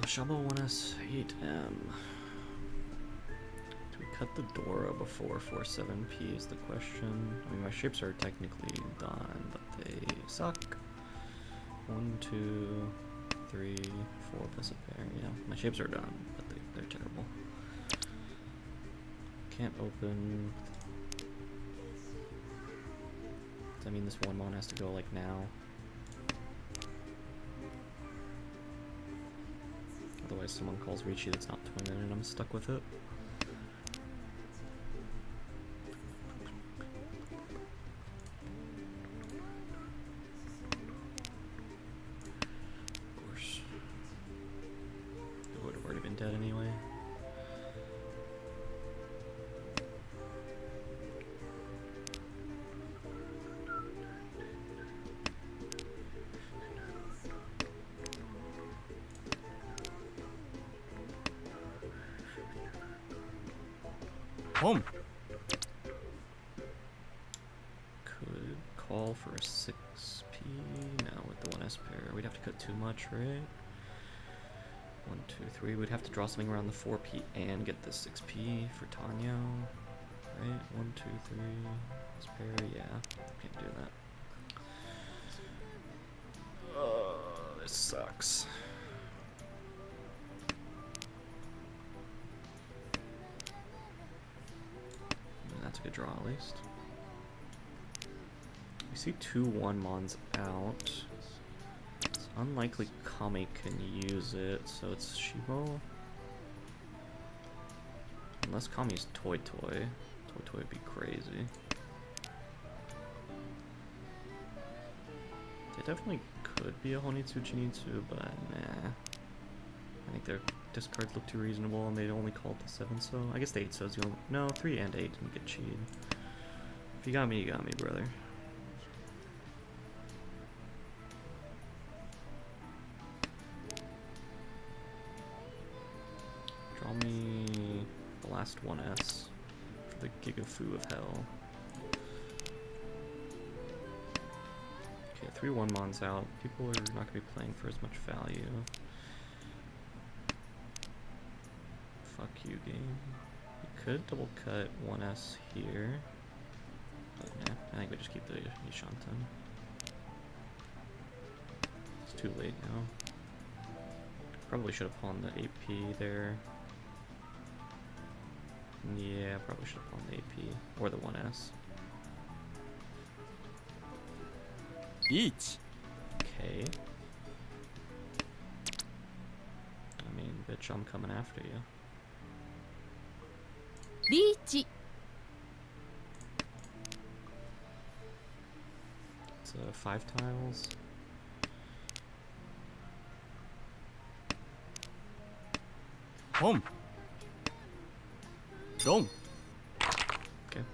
Shabo 1S 8M. Do we cut the Dora before 47P is the question. I mean, my shapes are technically done, but they suck. 1, 2, 3, 4 plus a pair. Yeah, my shapes are done, but they're terrible. Can't open. Does that mean this one mon has to go like now? Otherwise someone calls Richie that's not twinning and I'm stuck with it. Of course. It would have already been dead anyway. Home. Could call for a 6P. No, with the 1S pair. We'd have to cut too much, right? 1, 2, 3. We'd have to draw something around the 4P and get the 6P for Tanyo. Right? 1, 2, 3. This pair, yeah. Can't do that. Oh, this sucks. That's a good draw at least. We see 2-1 mons out. It's unlikely Kami can use it, so it's Shibo. Unless Kami's Toy Toy. Toy Toy would be crazy. They definitely could be a Honitsu Chinitsu, but nah. I think their discards look too reasonable and they only called the 7, so I guess the 8 says you'll. No, 3 and 8 can get cheated. If you got me, brother. Draw me the last 1S for the Gigafu of Hell. Okay, 3-1 mons out. People are not going to be playing for as much value. Fuck you, game. You could double cut 1S here. But nah, I think we just keep the Yishanten. It's too late now. Probably should have pawned the AP there. Yeah, probably should have pawned the AP. Or the 1S. Each. Okay. I mean, Bitch, I'm coming after you. リーチ It's 5 tiles. Boom. Dong. Okay.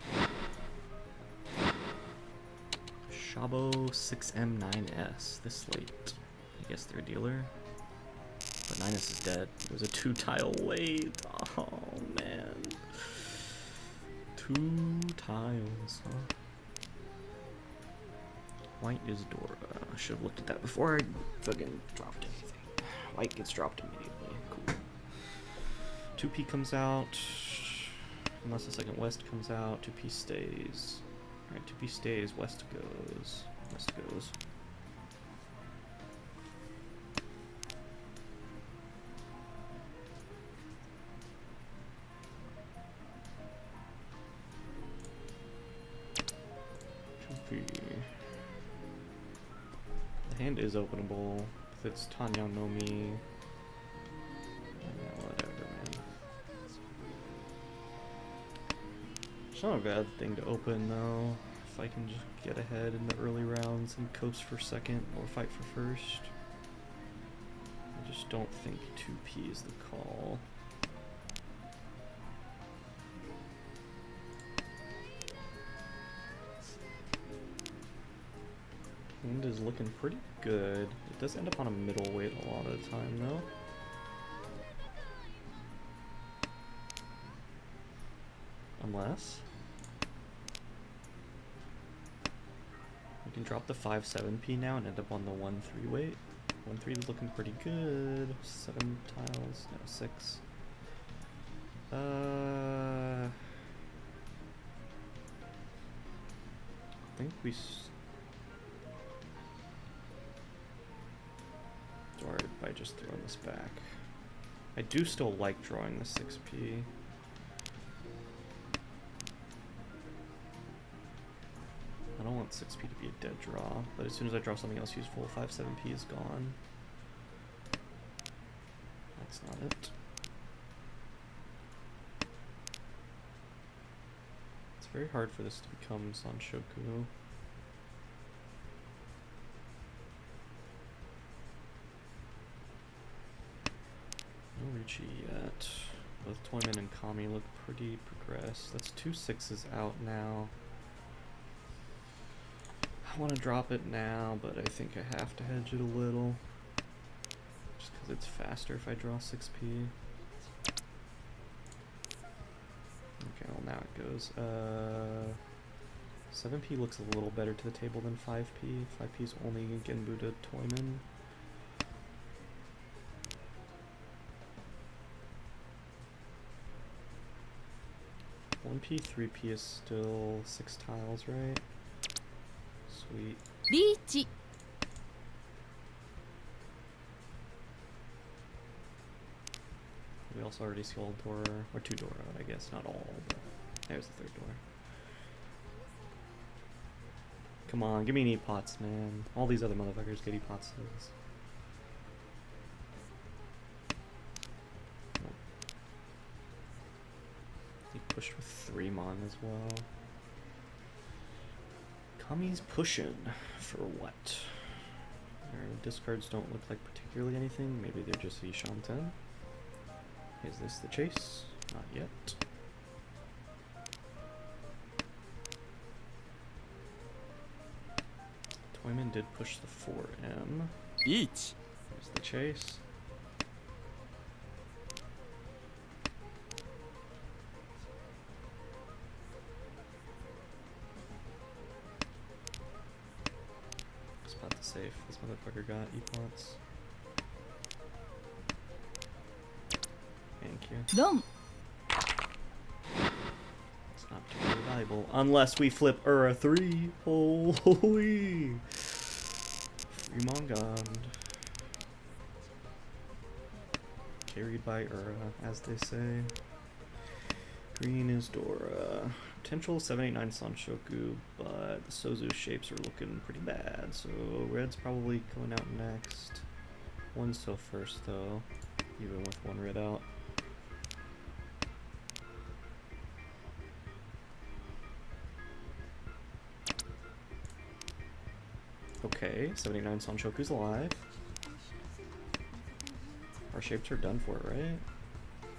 Shabo 6M9S. This late. I guess they're a dealer. But 9S is dead. It was a 2-tile wait. Oh man. 2 tiles, huh? White is Dora. I should have looked at that before I fucking dropped anything. White gets dropped immediately. Cool. 2P comes out. Unless the second West comes out, 2P stays. Alright, 2P stays, West goes. West goes. The hand is openable. If it's Tanya no Mi. Yeah, whatever, man. It's not a bad thing to open though. If I can just get ahead in the early rounds and coast for second or fight for first. I just don't think 2P is the call. Hand is looking pretty good. It does end up on a middle weight a lot of the time though. Unless we can drop the 5-7P now and end up on the 1-3 weight. 1-3 is looking pretty good. 7 tiles, no 6. I think we started by just throwing this back. I do still like drawing the 6P. I don't want 6P to be a dead draw, but as soon as I draw something else useful, 5-7P is gone. That's not it. It's very hard for this to become Sanshoku. No Ricci yet. Both Toyman and Kami look pretty progressed. That's 2 6s out now. I want to drop it now, but I think I have to hedge it a little. Just because it's faster if I draw 6P. Okay, well now it goes. 7P looks a little better to the table than 5P. 5P is only Genbu to Toyman. One P, 3P is still 6 tiles, right? Sweet. リーチ We also already scrolled Dora, or 2 Dora, I guess, not all, but there's the 3rd Dora. Come on, give me an E-Pots, man. All these other motherfuckers get E-Pots. Nope. He pushed with 3 Mon as well. Kami's pushing for what? Their discards don't look like particularly anything. Maybe they're just Ishanten. Is this the chase? Not yet. Toyman did push the 4M. 1 Here's the chase. Spot the safe. This motherfucker got E-Pots. Thank you. ドン It's not particularly valuable. Unless we flip Ura 3. Holy! Free Mongond. Carried by Ura, as they say. Green is Dora. Potential 789 Sanshoku, but the Sozu shapes are looking pretty bad, so red's probably going out next. One so first, though. even with one red out. Okay, 79 Sanshoku's alive. Our shapes are done for, right?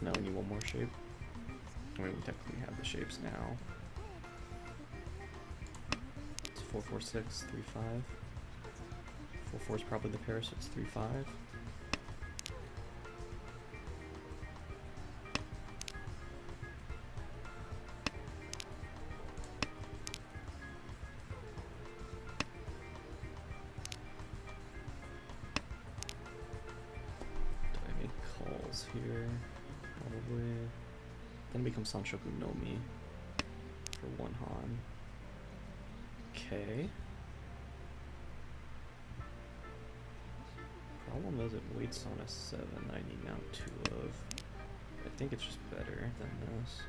No, we need one more shape. I mean, we technically have the shapes now. It's 4, 4, 6, 3, 5. 4, 4 is probably the pair, so it's 3, 5. Here, probably. Then become Sanshoku no Mi for 1 Han. Okay. Problem is it waits on a 7 I need now 2 of. I think it's just better than this.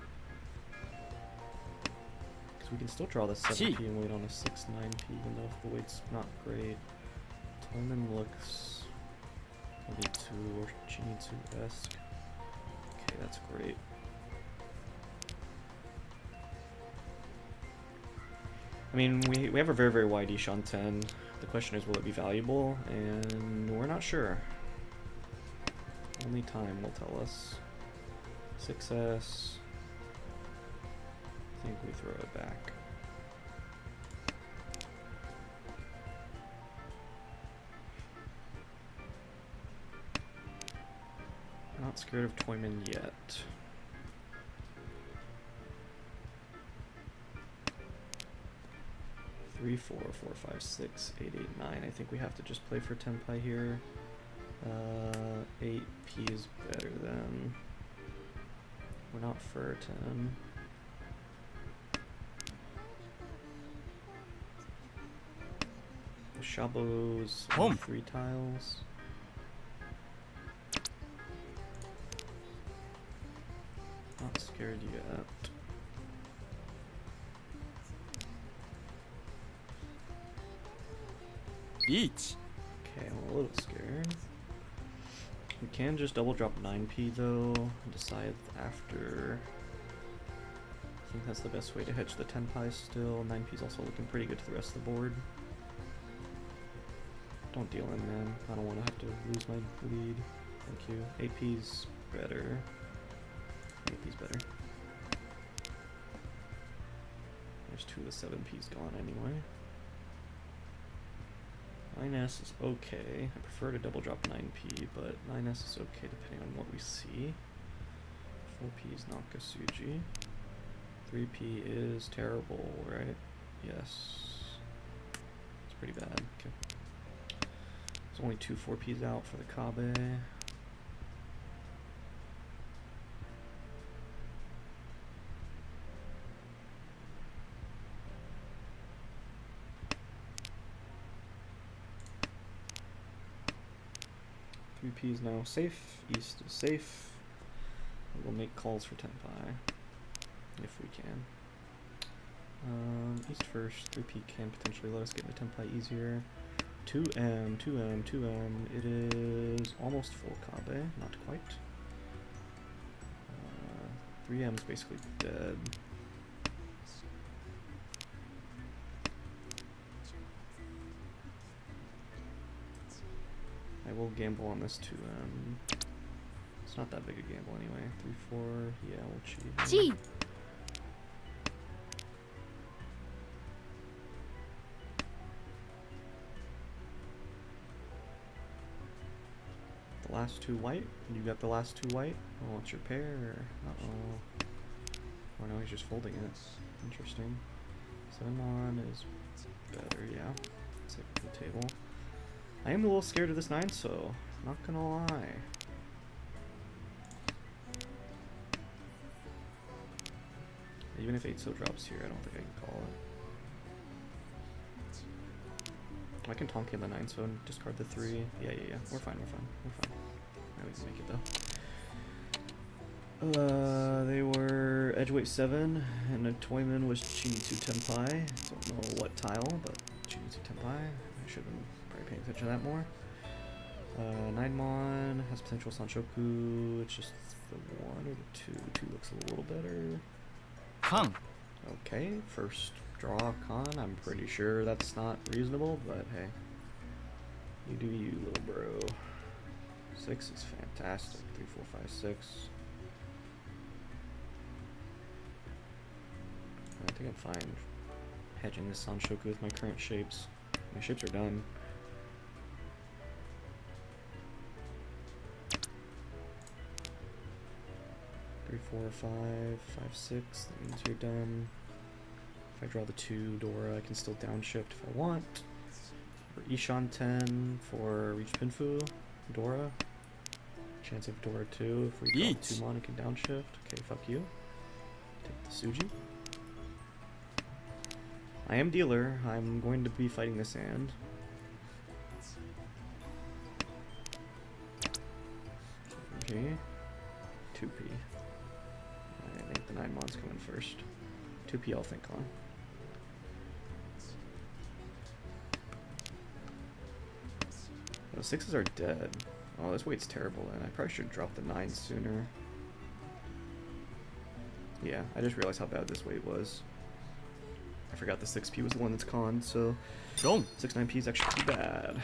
Because we can still draw the 7p and wait on a 6, 9p even though if the weight's not great. Toyman looks maybe 2 or Chinitsu-esque. Okay, that's great. I mean, we have a very, very wide Ishan 10. The question is, will it be valuable? And we're not sure. Only time will tell us. 6S. I think we throw it back. Not scared of Toyman yet. Three, 4, 4, 5, 6, 8, 8, 9. I think we have to just play for Tenpai here. 8p is better than. We're not for 10. The Shabo's 3 tiles. Not scared yet. Each. Okay, I'm a little scared. We can just double drop 9p though, and decide after. I think that's the best way to hedge the Tenpai still. 9p's also looking pretty good to the rest of the board. Don't deal in, man. I don't want to have to lose my lead. Thank you. 8p's better. 8p's better. There's 2 of the 7p's gone anyway. 9S is okay. I prefer to double drop 9p, but 9S is okay depending on what we see. 4p is not Gasuji. 3p is terrible, right? Yes. It's pretty bad. Okay. There's only 2 4p's out for the Kabe. P is now safe, East is safe. We'll make calls for Tenpai, if we can. East first, 3p can potentially let us get into Tenpai easier. 2M, 2M, 2M, it is almost full Kabe, not quite. 3M is basically dead. I will gamble on this 2M. It's not that big a gamble anyway. 3, 4, yeah, we'll cheat. The last 2 white? You got the last 2 white? Oh, it's your pair. Uh-oh. Or no, he's just folding it. Interesting. 7 on is better, yeah. Let's take the table. I am a little scared of this 9, so not gonna lie. Even if 8 so drops here, I don't think I can call it. I can tonk in the 9 so and discard the 3. Yeah. We're fine. Now we can make it though. They were Edgeweight 7, and a Toyman was Chinitsu Tenpai. Don't know what tile, but Chinitsu Tenpai. I should have been probably paying attention to that more. Ninemon has potential Sanshoku. It's just the 1 or the 2. 2 looks a little better. Kang. Okay, first draw con. I'm pretty sure that's not reasonable, but hey. You do you, little bro. 6 is fantastic. 3, 4, 5, 6. I think I'm fine hedging this Sanshoku with my current shapes. My shapes are done. Three, 4, 5, 5, 6. That means you're done. If I draw the 2 Dora, I can still downshift if I want. For Ishan 10 for Reach Pinfu, Dora. Chance of Dora 2. If we draw 2 mana, I can downshift. Okay, fuck you. Take the Suji. I am dealer. I'm going to be fighting this hand. Okay. 2P. I think the Ninemon's coming first. 2P I'll think on. The 6s are dead. Oh, this weight's terrible, and I probably should drop the 9 sooner. Yeah, I just realized how bad this weight was. I forgot the 6P was the one that's con, so 6-9P is actually too bad.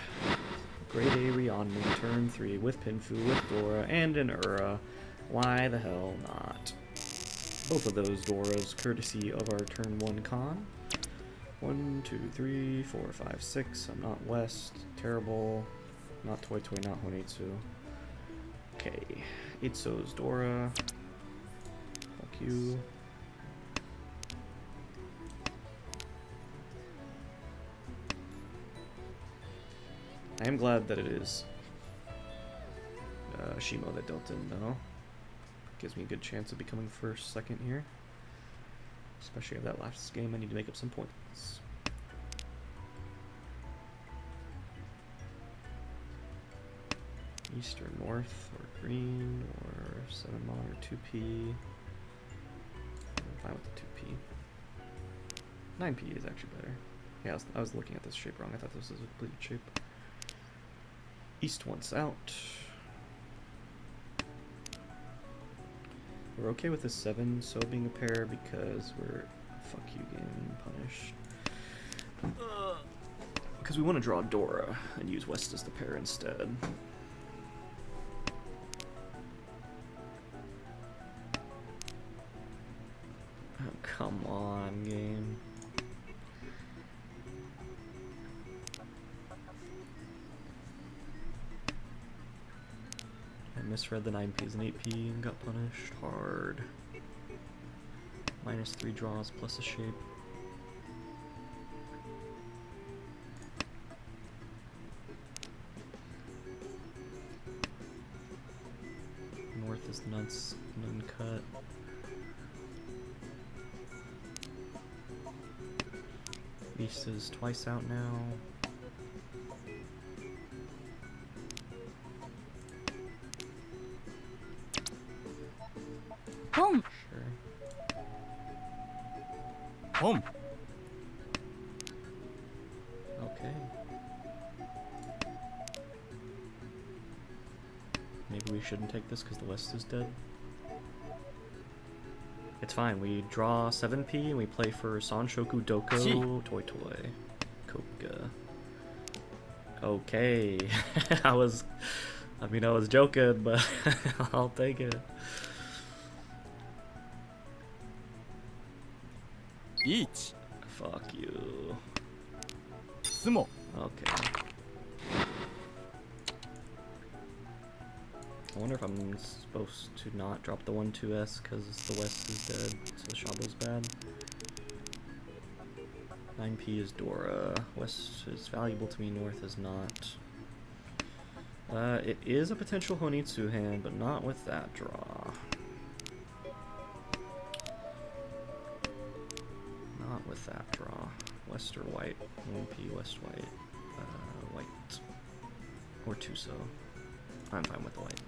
Grade A Rionmi, turn 3 with Pinfu, with Dora, and an Ura. Why the hell not? Both of those Doras, courtesy of our turn 1 con. 1, 2, 3, 4, 5, 6. I'm not West. Terrible. Not Toy Toy, not Honitsu. Okay. Itzo's Dora. Fuck you. I am glad that it is Shimo that dealt in, though. Gives me a good chance of becoming first, second here. Especially at that last game, I need to make up some points. East or north or green or 7 mon or 2P. I'm fine with the 2P. 9P is actually better. Yeah, I was looking at this shape wrong. I thought this was a completed shape. East once out. We're okay with the 7 so being a pair because we're fuck you game punished. Because we want to draw Dora and use West as the pair instead. Oh, come on, game. I misread the 9P as an 8P and got punished hard. -3 draws plus a shape. North is nuts, none cut. East is twice out now. Boom. Sure. Boom. Okay. Maybe we shouldn't take this because the West is dead. It's fine. We draw 7P and we play for Sanshoku Doko Toy Toy Koga. Okay. I was joking, but I'll take it. Each. Fuck you. Sumo. Okay. I wonder if I'm supposed to not drop the 1-2S because the West is dead, so the Shabo's bad. 9P is Dora. West is valuable to me, North is not. It is a potential Honitsu hand, but not with that draw. Not with that draw. West or white. 1P, West, white. White. Or Tuso. I'm fine with the white.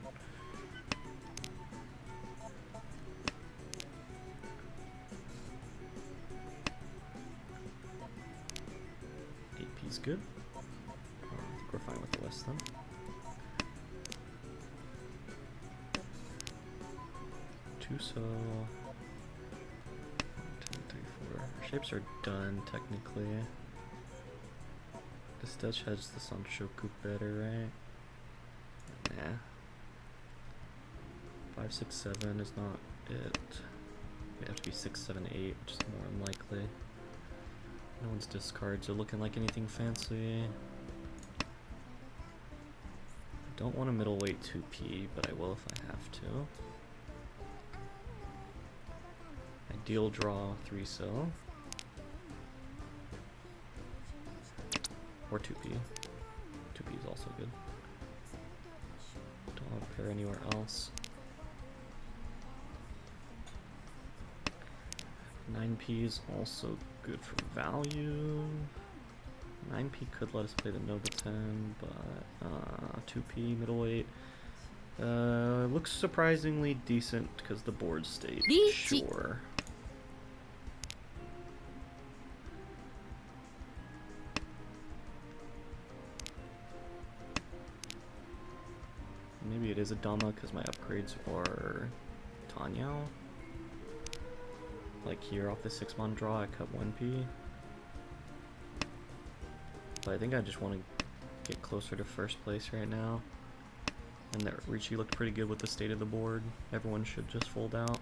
Is good. I think we're fine with the West then. two so. 1, 2, 3, 4. Our shapes are done technically. This does hedge the Sanshoku better, right? Nah. 5, 6, 7 is not it. We have to be 6, 7, 8, which is more unlikely. No one's discards are looking like anything fancy. I don't want a middleweight 2P, but I will if I have to. Ideal draw 3 so. Or 2P. 2P is also good. Don't want to pair anywhere else. 9P is also good for value. 9P could let us play the Nova 10, but 2P middleweight looks surprisingly decent because the board state. Sure. Maybe it is a Dama because my upgrades are Tanyao. Like here off the 6-mon draw, I cut 1P. But I think I just want to get closer to first place right now. And that Ricci looked pretty good with the state of the board. Everyone should just fold out.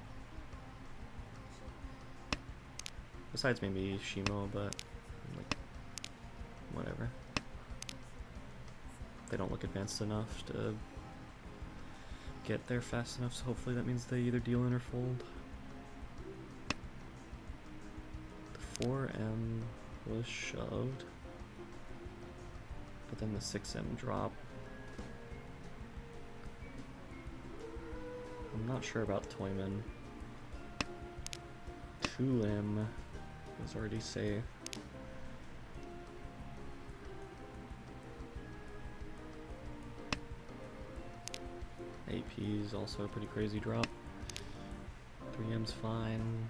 Besides maybe Shimo, but like whatever. They don't look advanced enough to get there fast enough, so hopefully that means they either deal in or fold. The 4M was shoved, but then the 6M drop. I'm not sure about Toyman. 2M was already safe. AP is also a pretty crazy drop. 3M's fine.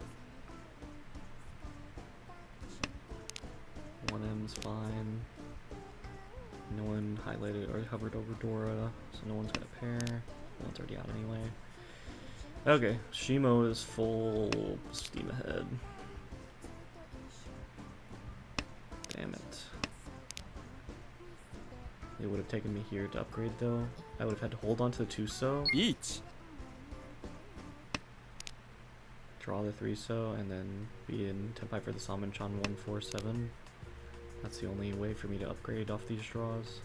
1M's fine. No one highlighted or hovered over Dora, so no one's got a pair. One's already out anyway. Okay, Shimo is full steam ahead. Damn it. It would have taken me here to upgrade though. I would have had to hold on to the 2 so. Each. Draw the 3 so and then be in Tenpai for the Samenchan 147. That's the only way for me to upgrade off these draws.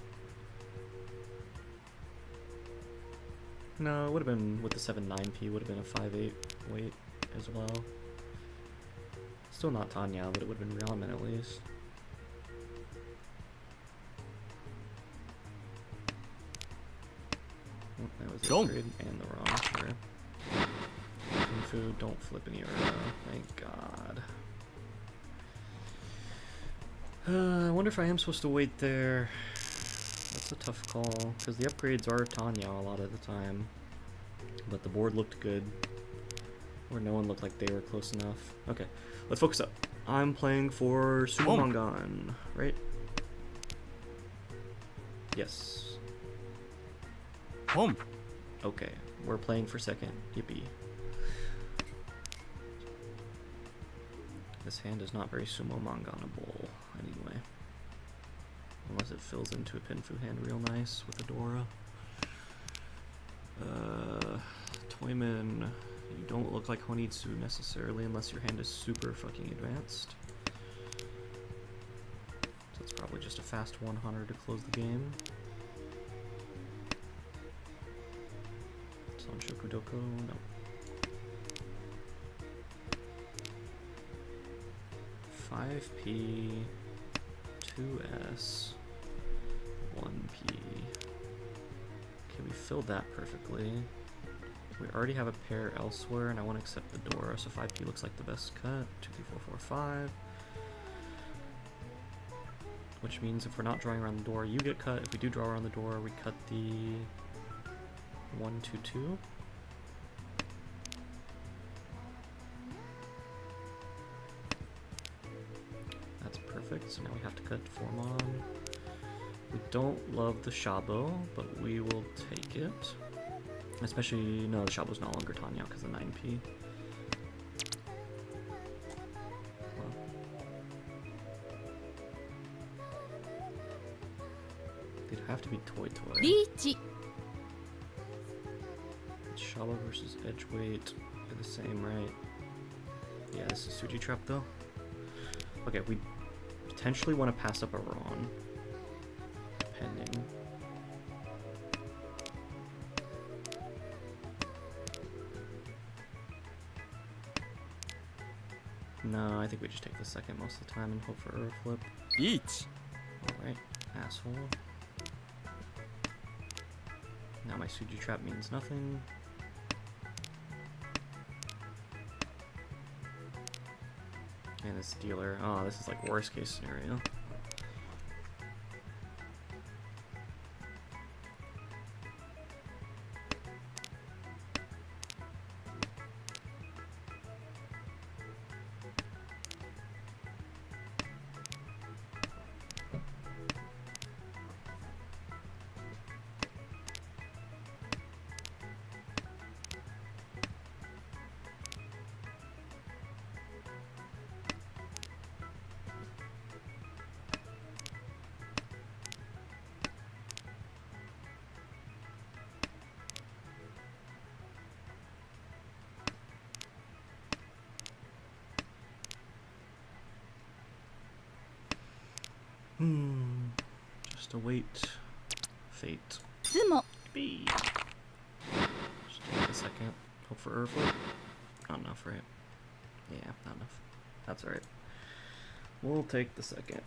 No, it would have been with the 7-9P, would have been a 5-8 weight as well. Still not Tanya, but it would have been Realman at least. Oh, that was the upgrade and the wrong, sure. Kung don't flip any aura, thank God. I wonder if I am supposed to wait there. That's a tough call, because the upgrades are Tanya a lot of the time. But the board looked good. Or no one looked like they were close enough. Okay, let's focus up. I'm playing for Sumo Mangan, right? Yes. Home. Okay, we're playing for second. Yippee. This hand is not very Sumo Manganable, anyway. Unless it fills into a Pinfu hand real nice with a Dora. Toyman, you don't look like Honitsu necessarily unless your hand is super fucking advanced. So it's probably just a fast 100 to close the game. Sanshoku Doko, no. 5P, 2S, 1P. Okay, we filled that perfectly. We already have a pair elsewhere, and I want to accept the Dora, so 5P looks like the best cut. 2P, 4, 4, 5. Which means if we're not drawing around the door, you get cut. If we do draw around the door, we cut the 1, 2, 2. That's perfect, so now we have to cut Formon. We don't love the Shabo, but we will take it. Especially, no, the Shabo's no longer Tanya because of 9p. Well. It'd have to be Toy Toy. リーチ Shaba versus Edgeweight. They're the same, right? Yeah, this is Suji Trap though. Okay, we potentially want to pass up a Ron. Depending. No, I think we just take the second most of the time and hope for a flip. リーチ Alright, asshole. Now my Suji Trap means nothing. And this dealer. Oh, this is like worst case scenario. Just await fate. ズモ B. Just take a second. Hope for Earthflip. Not enough, right? Yeah, not enough. That's alright. We'll take the second.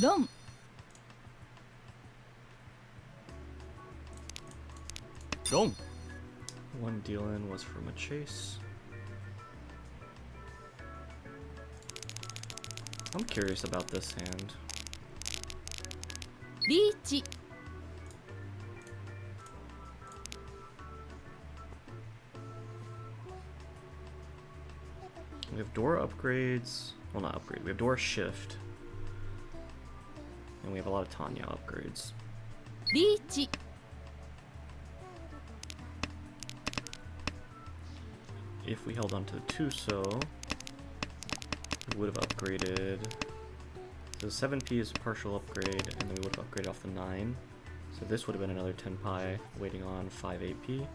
Ron Ron One deal in was from a chase. I'm curious about this hand. リーチ We have door upgrades. Well, not upgrade. We have door shift. And we have a lot of Tanya upgrades. リーチ If we held on to the Tuso, we would have upgraded. So 7p is a partial upgrade, and then we would have upgraded off the 9. So this would have been another 10 pi, waiting on 5 8p.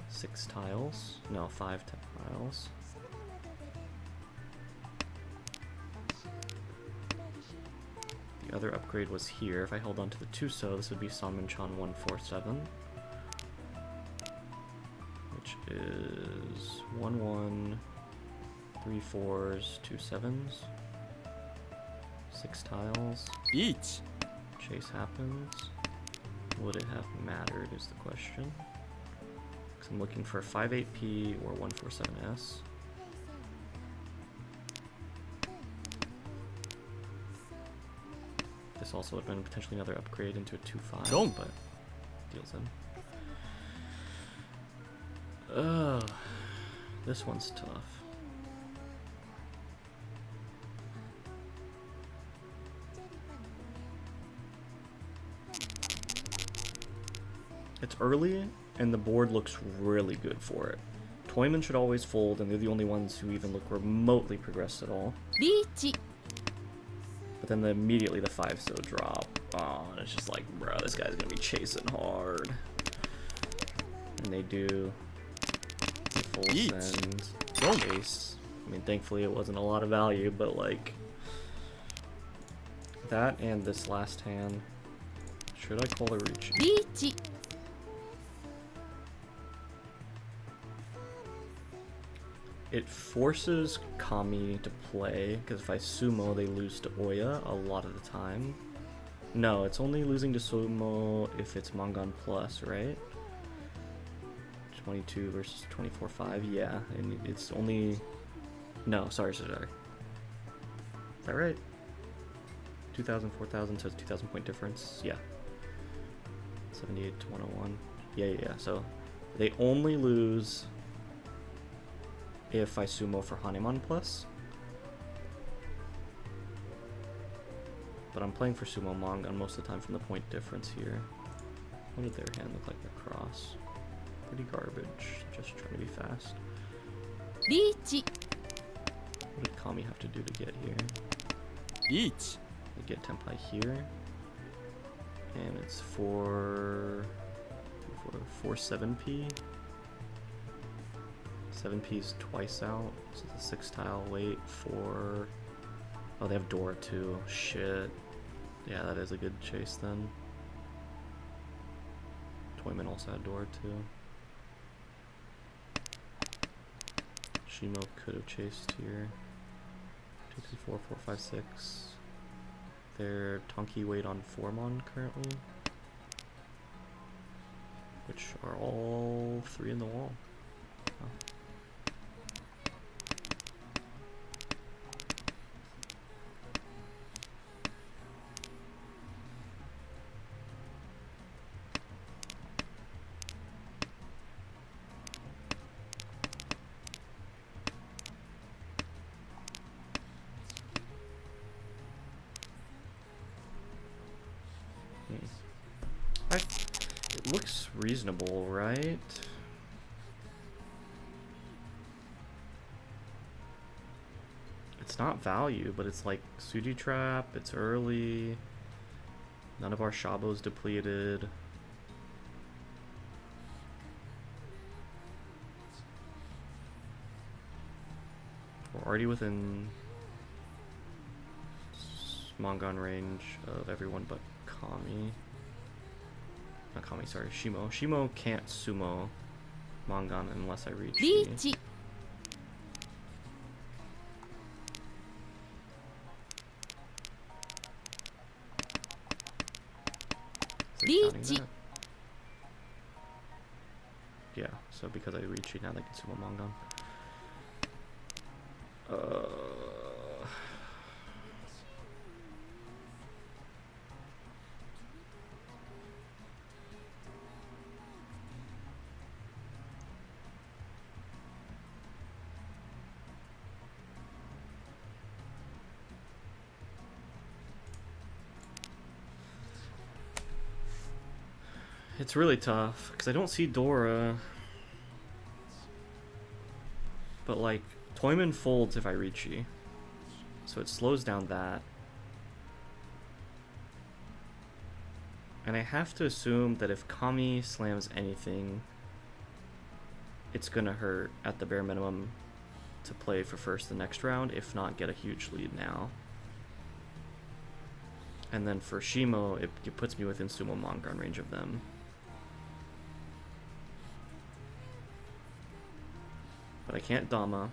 6 tiles. No, 5 tiles. The other upgrade was here. If I held on to the Tuso, this would be Sanmanchan 147. Which is 1 1, 3 4s, 2 7s, 6 tiles. リーチ Chase happens. Would it have mattered is the question. Because I'm looking for 5 8p or 147s. This also would have been potentially another upgrade into a 2-5, Don't. but deals in. Ugh, this one's tough. It's early, and the board looks really good for it. Toyman should always fold, and they're the only ones who even look remotely progressed at all. リーチ But then immediately the 5-so drop. Oh, and it's just like, bro, this guy's gonna be chasing hard. And they do. Full Yeet. send. Don't. Chase. I mean, thankfully it wasn't a lot of value, but like... That and this last hand. Should I call a reach? リーチ It forces Kami to play, because if I sumo, they lose to Oya a lot of the time. No, it's only losing to sumo if it's Mangan Plus, right? 22 versus 24-5, yeah. And it's only... No, sorry. Is that right? 2,000, 4,000, so it's 2,000 point difference, yeah. 78 to 101. Yeah. So they only lose if I sumo for Hanuman Plus. But I'm playing for Sumo Mongon most of the time from the point difference here. What did their hand look like across? Pretty garbage. Just trying to be fast. リーチ What did Kami have to do to get here? リーチ They get Tenpai here. And it's 4 7p. 7p is twice out. So the 6 tile wait for. Oh, they have Dora too. Shit. Yeah, that is a good chase then. Toyman also had Dora too. Shimo could have chased here. 2, 3, 4, 4, 5, 6. Their Tonki wait on Formon currently. Which are all 3 in the wall. Oh. It looks reasonable, right? It's not value, but it's like Suji Trap, it's early. None of our Shabo's depleted. We're already within Mongon range of everyone but Kami. Not Kami, sorry, Shimo. Shimo can't sumo Mongon unless I reach リ me. ーチ Is it counting Reach. that? Yeah, so because I reach you now, they can sumo Mongon. It's really tough because I don't see Dora, but like Toyman folds if I reach you, so it slows down that, and I have to assume that if Kami slams anything, it's gonna hurt at the bare minimum to play for first the next round, if not get a huge lead now. And then for Shimo, it puts me within Sumo Mongon range of them. But I can't Dama.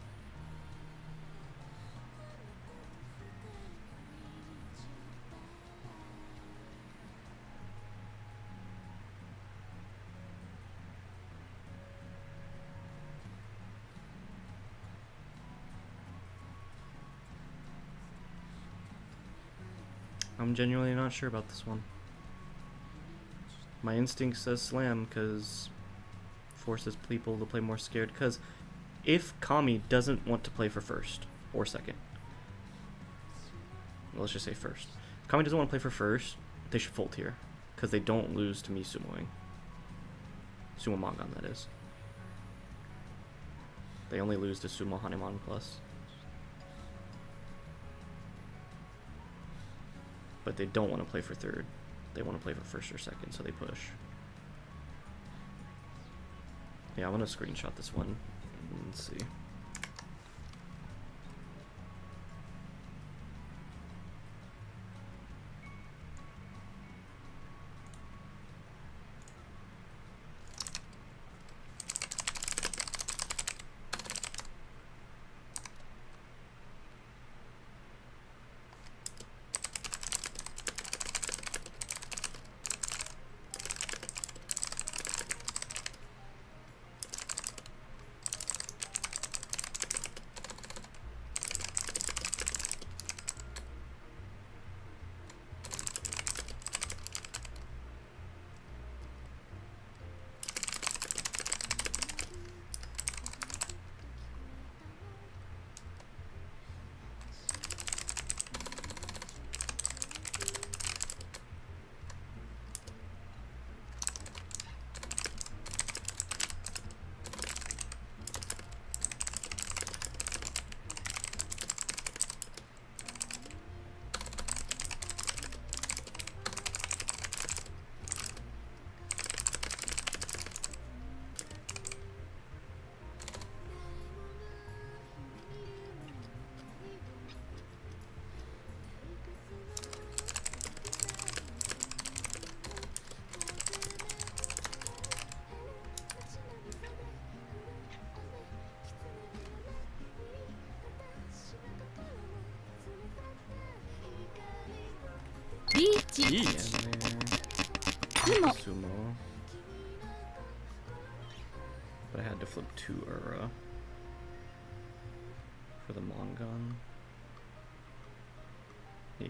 I'm genuinely not sure about this one. My instinct says slam because forces people to play more scared, because if Kami doesn't want to play for first or second, well, let's just say first. If Kami doesn't want to play for first, they should fold here because they don't lose to me sumoing. Sumo Mongon, that is. They only lose to Sumo Hanuman plus. But they don't want to play for third. They want to play for first or second, so they push. Yeah, I'm going to screenshot this one. Let's see. リー And チ there. Sumo. Sumo. But I had to flip 2 Ura for the Mongon. Yeah.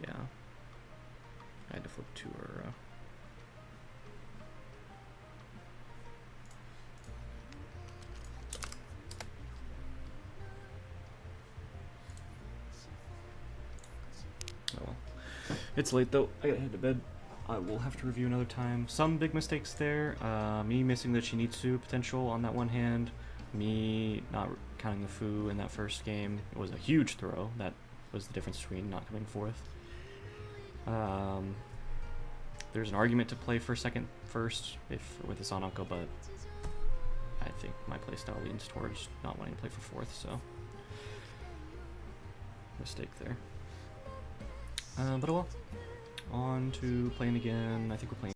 I had to flip 2 Ura. Oh well. It's late though. I gotta head to bed. I will have to review another time. Some big mistakes there. Me missing the Chinitsu potential on that one hand. Me not counting the Fu in that first game. It was a huge throw. That was the difference between not coming fourth. There's an argument to play for second first with the Sonoko, but I think my playstyle leans towards not wanting to play for fourth, so mistake there. But oh well. On to playing again. I think we're playing